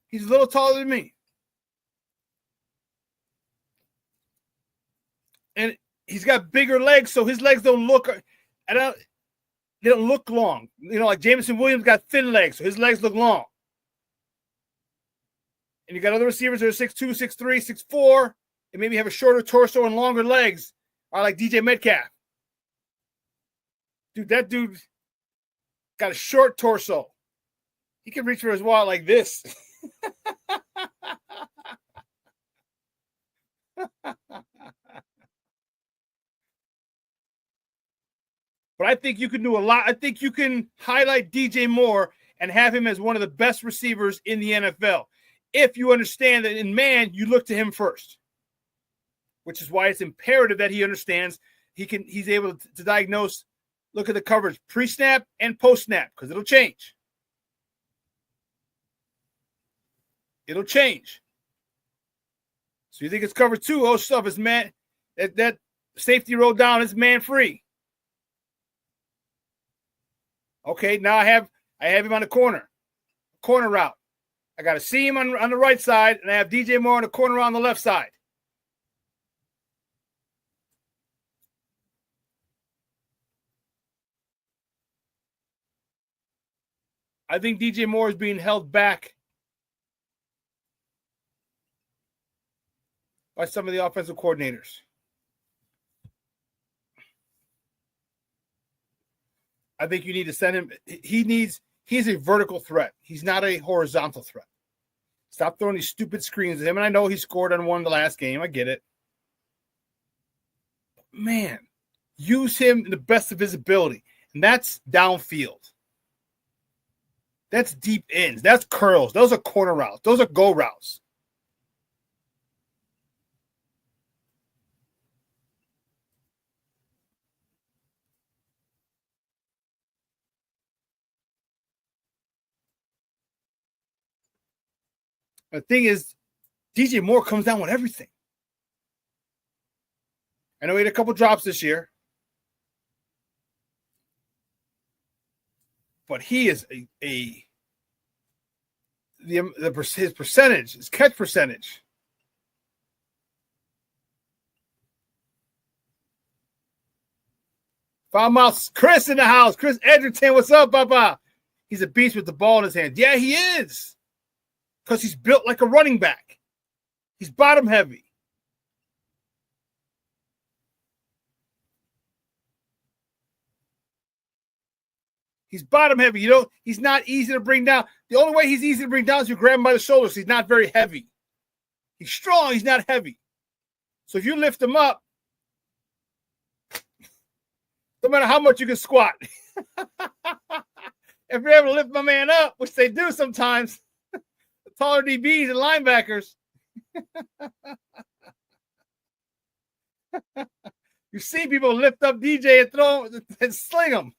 Speaker 4: He's a little taller than me. And he's got bigger legs, so his legs don't look they don't look long. You know, like Jamison Williams got thin legs, so his legs look long. And you got other receivers that are 6'2", 6'3", 6'4", and maybe have a shorter torso and longer legs, are like DJ Metcalf. Dude, that dude got a short torso. He can reach for his wallet like this. But I think you can do a lot. I think you can highlight DJ Moore and have him as one of the best receivers in the NFL. If you understand that in man, you look to him first, which is why it's imperative that he understands he's able to diagnose, look at the coverage pre-snap and post-snap, because it'll change. It'll change. So you think it's cover 2? Oh, stuff is man. That safety roll down is man free. Okay, now I have him on the corner route. I got to see him on the right side, and I have DJ Moore on the corner on the left side. I think DJ Moore is being held back by some of the offensive coordinators. I think you need to send him. He's a vertical threat. He's not a horizontal threat. Stop throwing these stupid screens at him. And I know he scored on one the last game. I get it. Man, use him in the best of his ability. And that's downfield. That's deep ends. That's curls. Those are corner routes. Those are go routes. The thing is, DJ Moore comes down with everything. I know he had a couple drops this year. But he is his percentage, his catch percentage. Foul mouth, Chris in the house. Chris Edgerton, what's up, Papa? He's a beast with the ball in his hand. Yeah, he is. Because he's built like a running back. He's bottom heavy. He's bottom heavy. He's not easy to bring down. The only way he's easy to bring down is you grab him by the shoulders. He's not very heavy. He's strong. He's not heavy. So if you lift him up, no matter how much you can squat, if you're able to lift my man up, which they do sometimes, the taller DBs and linebackers, you see people lift up DJ and throw and sling him.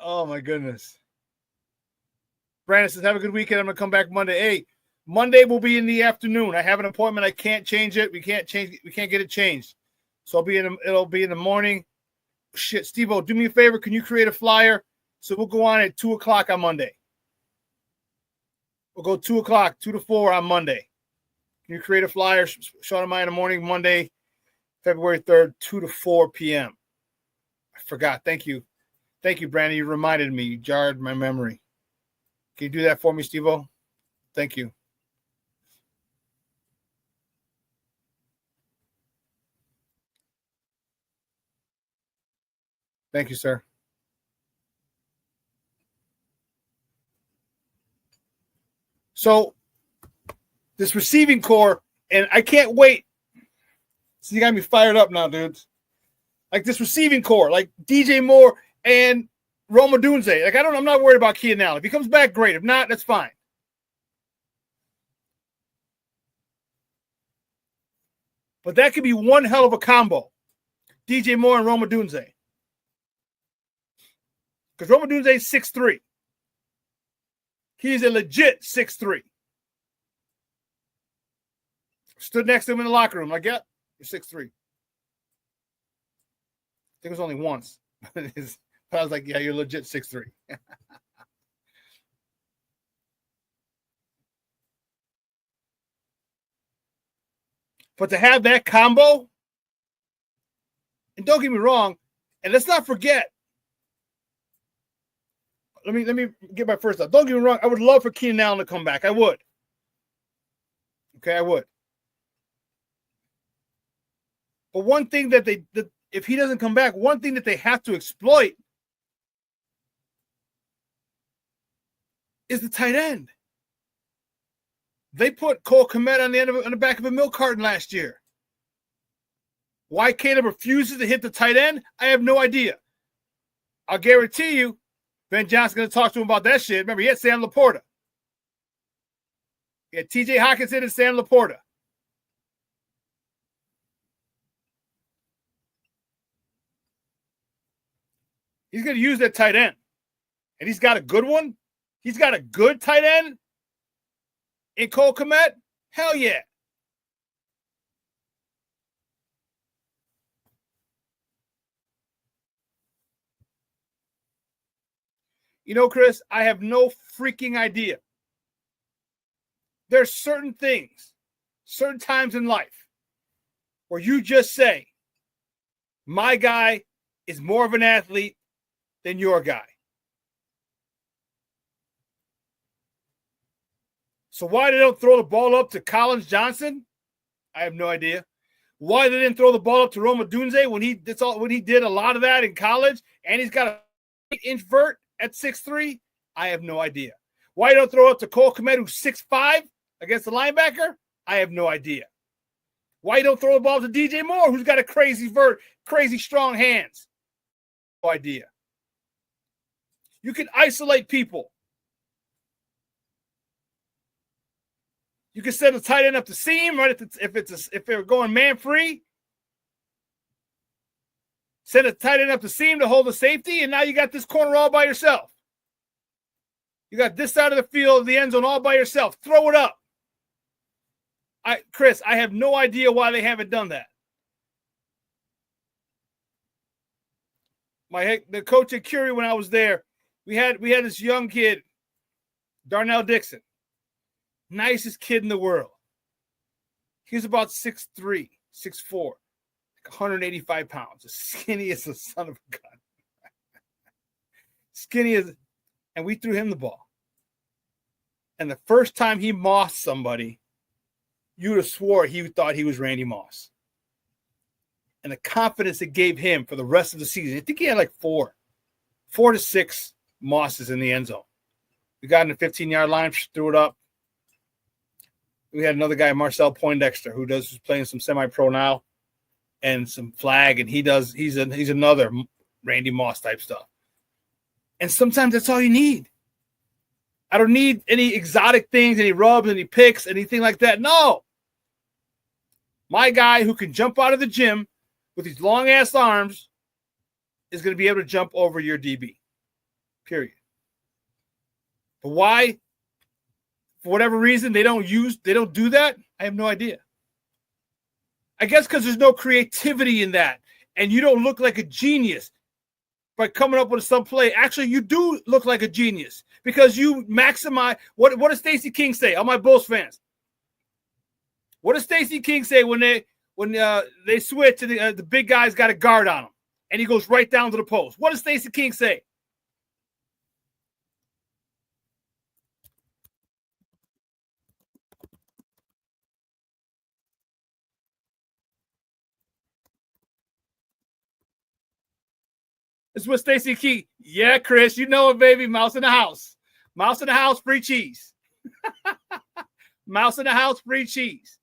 Speaker 4: Oh, my goodness. Brandon says, have a good weekend. I'm going to come back Monday. Hey, Monday will be in the afternoon. I have an appointment. I can't change it. We can't get it changed. So it'll be in the morning. Shit, Steve-O, do me a favor. Can you create a flyer? So we'll go on at 2 o'clock on Monday. We'll go 2 o'clock, 2 to 4 on Monday. Can you create a flyer? Shawn and I in the morning, Monday, February 3rd, 2 to 4 p.m. I forgot. Thank you. Thank you, Brandon. You reminded me. You jarred my memory. Can you do that for me, Steve-O? Thank you. Thank you, sir. So, this receiving core, and I can't wait. So you got me fired up now, dudes. Like this receiving core, like DJ Moore and Roma Dunze. Like I'm not worried about Keenan Allen. If he comes back, great. If not, that's fine. But that could be one hell of a combo. DJ Moore and Roma Dunze. Because Roma Dunze is 6'3". He's a legit 6'3". Stood next to him in the locker room. Like, yeah, you're 6'3". I think it was only once. But I was like, yeah, you're legit 6'3". But to have that combo, and don't get me wrong, and let's not forget, let me get my first thought. Don't get me wrong, I would love for Keenan Allen to come back. I would. Okay, I would. But one thing that if he doesn't come back, one thing that they have to exploit is the tight end. They put Cole Kmet on the back of a milk carton last year. Why Caleb refuses to hit the tight end, I have no idea. I'll guarantee you, Ben Johnson's going to talk to him about that shit. Remember, he had Sam Laporta. He had TJ Hawkinson and Sam Laporta. He's going to use that tight end. And he's got a good one. He's got a good tight end in Cole Kmet. Hell yeah. You know, Chris, I have no freaking idea. There's certain things, certain times in life where you just say, my guy is more of an athlete than your guy. So why they don't throw the ball up to Collins Johnson? I have no idea. Why they didn't throw the ball up to Roma Dunze when he did a lot of that in college, and he's got a 8-inch vert at 6'3"? I have no idea. Why they don't throw it to Cole Kmet, who's 6'5", against the linebacker? I have no idea. Why you don't throw the ball to DJ Moore, who's got a crazy vert, crazy strong hands? No idea. You can isolate people. You can set a tight end up the seam, right? If they're going man free, set a tight end up the seam to hold the safety, and now you got this corner all by yourself. You got this side of the field, the end zone, all by yourself. Throw it up. Chris, I have no idea why they haven't done that. The coach at Curie, when I was there, we had this young kid, Darnell Dixon. Nicest kid in the world. He was about 6'3", 6'4", like 185 pounds. As skinny as the son of a gun. Skinny as, and we threw him the ball. And the first time he mossed somebody, you would have swore he thought he was Randy Moss. And the confidence it gave him for the rest of the season. I think he had like 4 to 6 mosses in the end zone. We got in the 15-yard line, threw it up. We had another guy, Marcel Poindexter, who's playing some semi-pro now and some flag, and he's another Randy Moss type stuff. And sometimes that's all you need. I don't need any exotic things, any rubs, any picks, anything like that. No. My guy who can jump out of the gym with these long-ass arms is going to be able to jump over your DB. Period. But why? For whatever reason, they don't do that. I have no idea. I guess because there's no creativity in that. And you don't look like a genius by coming up with some play. Actually, you do look like a genius because you maximize. What does Stacey King say? All my Bulls fans. What does Stacey King say when they switch and the big guy's got a guard on him and he goes right down to the post? What does Stacey King say? This is what Stacey King. Yeah, Chris, you know it, baby. Mouse in the house. Mouse in the house, free cheese. Mouse in the house, free cheese.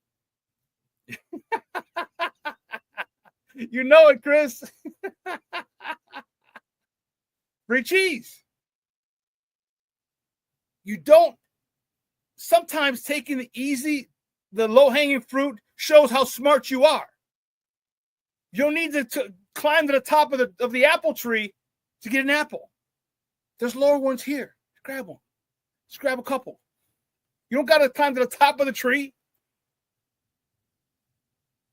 Speaker 4: You know it, Chris. Free cheese. You don't. Sometimes taking the low-hanging fruit shows how smart you are. You don't need to climb to the top of the apple tree to get an apple. There's lower ones here. Grab one. Just grab a couple. You don't got to climb to the top of the tree.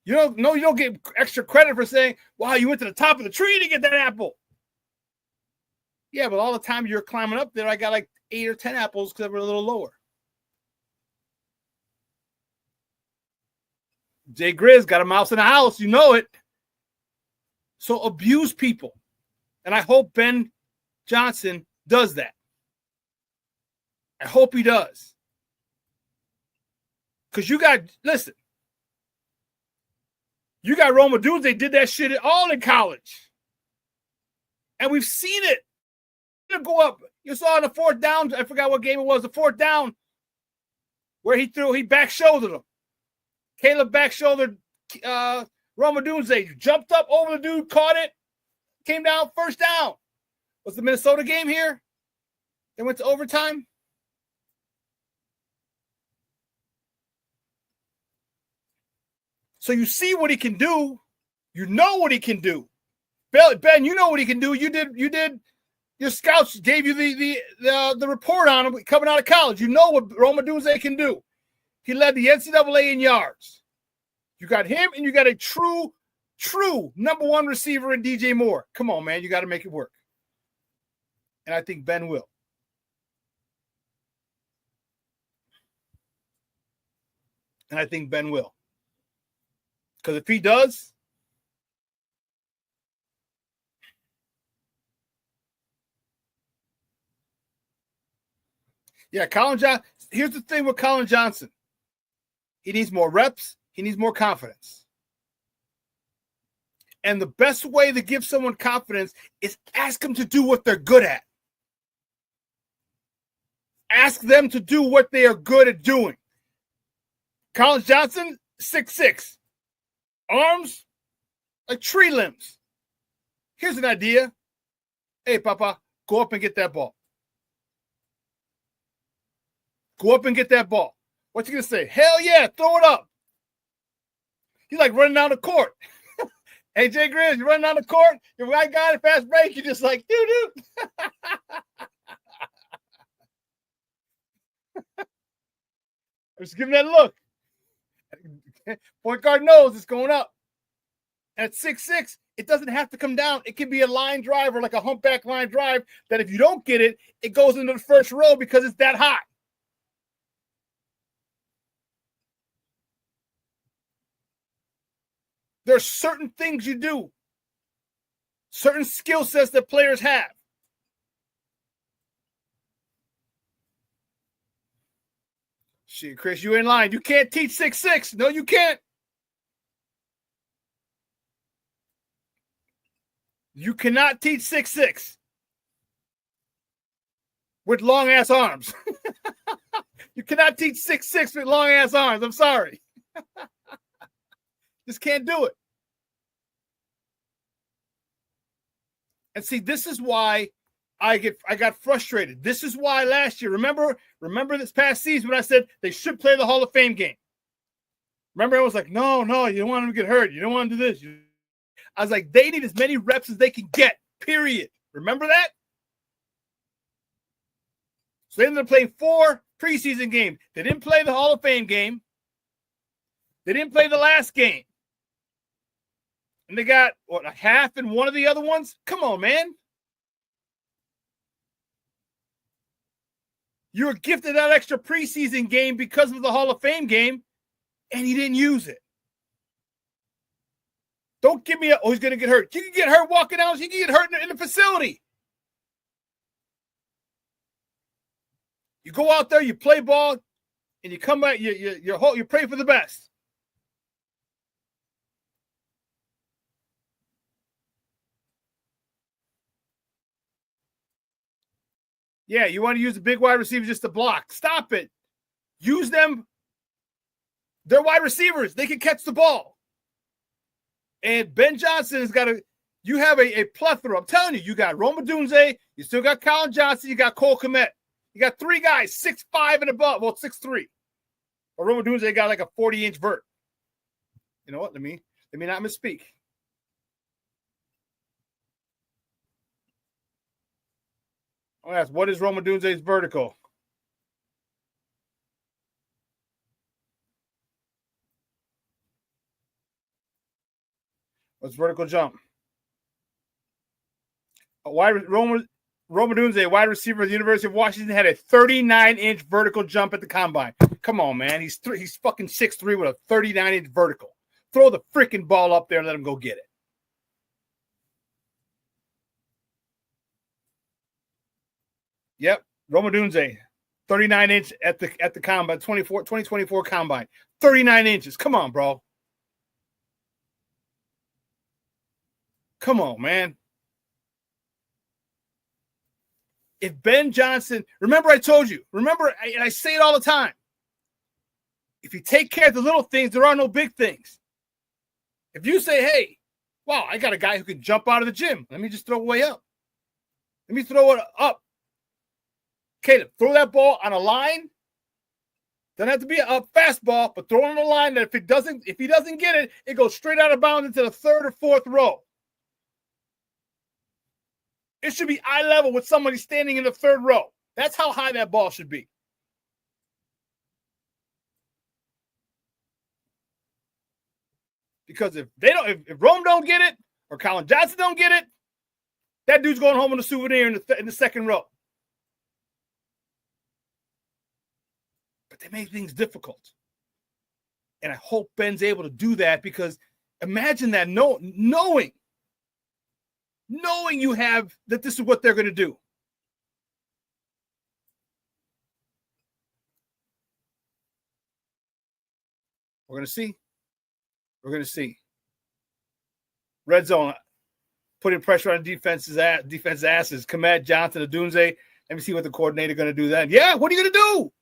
Speaker 4: You don't get extra credit for saying, wow, you went to the top of the tree to get that apple. Yeah, but all the time you're climbing up there, I got like 8 or 10 apples because we're a little lower. Jay Grizz got a mouse in the house. You know it. So abuse people. And I hope Ben Johnson does that. I hope he does. Because you got Roma dudes, they did that shit all in college. And we've seen it. It'll go up. You saw in the 4th down, I forgot what game it was, the 4th down, where he back shouldered him. Caleb back shouldered Roma Dunze, jumped up over the dude, caught it, came down, first down. Was the Minnesota game here? They went to overtime. So you see what he can do. You know what he can do. Ben, you know what he can do. You did. Your scouts gave you the report on him coming out of college. You know what Roma Dunze can do. He led the NCAA in yards. You got him, and you got a true number 1 receiver in DJ Moore. Come on, man. You got to make it work. And I think Ben will. And I think Ben will. Because if he does, Yeah, Colin Johnson. Here's the thing with Colin Johnson. He needs more reps. He needs more confidence. And the best way to give someone confidence is ask them to do what they're good at. Ask them to do what they are good at doing. Colin Johnson, 6'6". Arms like tree limbs. Here's an idea. Hey, Papa, go up and get that ball. Go up and get that ball. What you going to say? Hell yeah, throw it up. He's like running down the court. Hey, Jay Grizz, you're running down the court. You're right guy at fast break. You're just like, doo-doo. Just give him that look. Point guard knows it's going up. At 6'6", it doesn't have to come down. It can be a line drive or like a humpback line drive that if you don't get it, it goes into the first row because it's that hot. There's certain things you do, certain skill sets that players have. Shit, Chris, you ain't lying. You can't teach 6'6". No, you can't. You cannot teach 6'6" with long-ass arms. You cannot teach 6'6" with long-ass arms. I'm sorry. Just can't do it. And see, this is why I got frustrated. This is why last year, remember this past season when I said they should play the Hall of Fame game. Remember, I was like, no, you don't want them to get hurt. You don't want to do this. I was like, they need as many reps as they can get, period. Remember that? So they ended up playing 4 preseason games. They didn't play the Hall of Fame game. They didn't play the last game. And they got, a half in one of the other ones? Come on, man. You were gifted that extra preseason game because of the Hall of Fame game, and you didn't use it. Don't give me he's going to get hurt. You can get hurt walking out. You can get hurt in the facility. You go out there, you play ball, and you come back, you pray for the best. Yeah, you want to use the big wide receivers just to block. Stop it. Use them. They're wide receivers. They can catch the ball. And Ben Johnson has got you have a plethora. I'm telling you, you got Rome Odunze, you still got Colin Johnson, you got Cole Kmet. You got 3 guys, 6'5" and above. Well, 6'3". But Rome Odunze got like a 40-inch vert. You know what? Let me not misspeak. I'll ask, what is Rome Odunze's vertical? What's vertical jump? Rome Odunze, wide receiver of the University of Washington, had a 39-inch vertical jump at the combine. Come on, man. He's fucking 6'3" with a 39-inch vertical. Throw the freaking ball up there and let him go get it. Yep, Rome Odunze, 39-inch at the combine, 2024 combine. 39 inches. Come on, bro. Come on, man. If Ben Johnson, remember I told you, and I say it all the time, if you take care of the little things, there are no big things. If you say, hey, wow, I got a guy who can jump out of the gym. Let me just throw it way up. Let me throw it up. Caleb, throw that ball on a line. Doesn't have to be a fastball, but throw it on a line that if he doesn't get it, it goes straight out of bounds into the 3rd or 4th row. It should be eye level with somebody standing in the 3rd row. That's how high that ball should be. Because if Rome don't get it or Colin Johnson don't get it, that dude's going home on a souvenir in the 2nd row. But they make things difficult. And I hope Ben's able to do that, because imagine that knowing you have that this is what they're going to do. We're going to see. We're going to see. Red zone, putting pressure on defense asses. Komet, Johnson, Adunze. Let me see what the coordinator going to do then. Yeah, what are you going to do?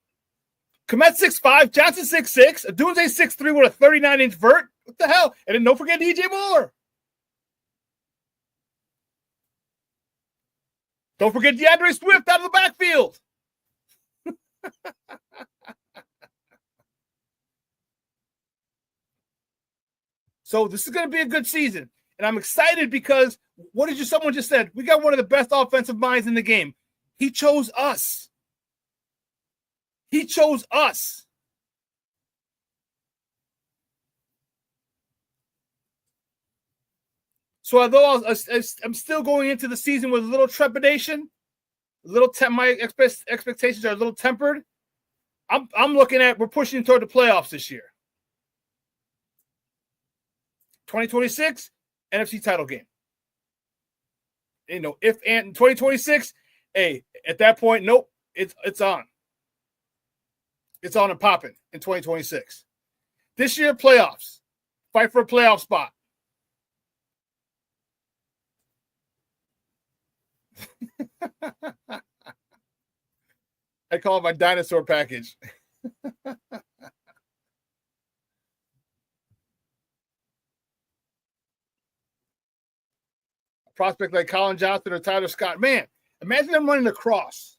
Speaker 4: Komet 6'5", Johnson 6'6", Adunze 6'3" with a 39-inch vert. What the hell? And then don't forget DJ Moore. Don't forget DeAndre Swift out of the backfield. So this is going to be a good season. And I'm excited because someone just said? We got one of the best offensive minds in the game. He chose us. He chose us. So although I'm still going into the season with a little trepidation, my expectations are a little tempered. I'm looking at we're pushing toward the playoffs this year. 2026 NFC title game. You know, if and 2026, hey, at that point, nope, it's on. It's on and popping in 2026. This year, playoffs. Fight for a playoff spot. I call it my dinosaur package. Prospect like Colin Johnson or Tyler Scott. Man, imagine them running across.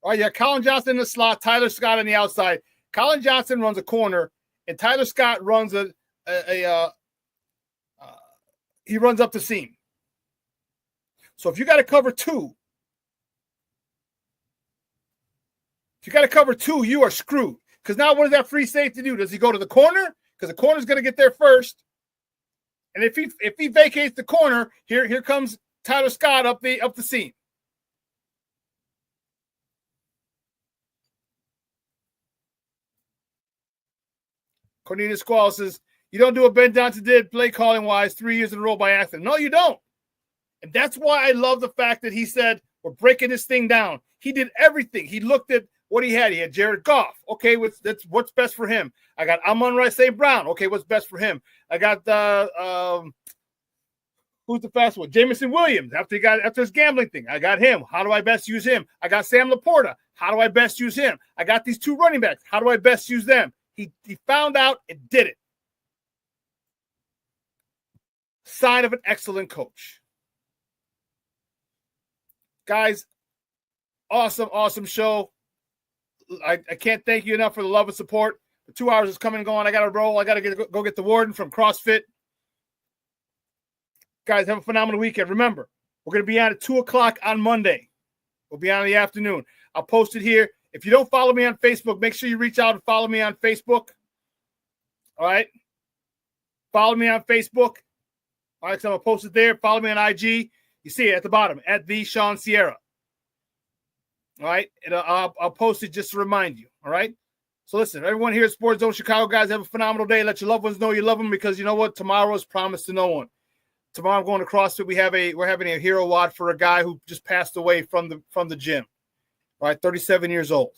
Speaker 4: All right, yeah, Colin Johnson in the slot, Tyler Scott on the outside. Colin Johnson runs a corner, and Tyler Scott runs he runs up the seam. So if you got to cover two, you are screwed. Because now what does that free safety do? Does he go to the corner? Because the corner's going to get there first. And if he vacates the corner, here comes Tyler Scott up the seam. Cornelius Squall says, you don't do what Ben Johnson did play calling wise 3 years in a row by accident. No, you don't. And that's why I love the fact that he said, we're breaking this thing down. He did everything. He looked at what he had. He had Jared Goff. Okay, what's best for him? I got Amon-Ra St. Brown. Okay, what's best for him? I got who's the fast one? Jameson Williams. After his gambling thing, I got him. How do I best use him? I got Sam Laporta. How do I best use him? I got these two running backs. How do I best use them? He found out and did it. Sign of an excellent coach. Guys, awesome show. I can't thank you enough for the love and support. The 2 hours is coming and going. I got to roll. I got to go get the warden from CrossFit. Guys, have a phenomenal weekend. Remember, we're going to be on at 2 o'clock on Monday. We'll be on in the afternoon. I'll post it here. If you don't follow me on Facebook, make sure you reach out and follow me on Facebook. All right? Follow me on Facebook. All right, so I'm going to post it there. Follow me on IG. You see it at the bottom, at the Shawn Sierra. All right? And I'll post it just to remind you. All right? So listen, everyone here at Sports Zone Chicago, guys, have a phenomenal day. Let your loved ones know you love them because you know what? Tomorrow is promised to no one. Tomorrow I'm going to CrossFit. We're having a hero watch for a guy who just passed away from the gym. All right, 37 years old.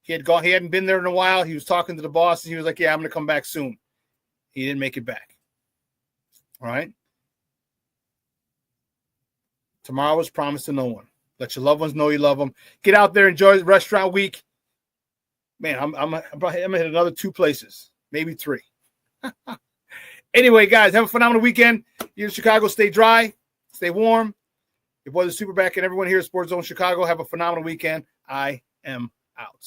Speaker 4: He hadn't been there in a while. He was talking to the boss, and he was like, yeah, I'm going to come back soon. He didn't make it back. All right? Tomorrow is promised to no one. Let your loved ones know you love them. Get out there, enjoy the restaurant week. Man, I'm going to hit another 2 places, maybe 3. Anyway, guys, have a phenomenal weekend. You're in Chicago. Stay dry. Stay warm. Your boy, the SuperBack, and everyone here at Sports Zone Chicago, have a phenomenal weekend. I am out.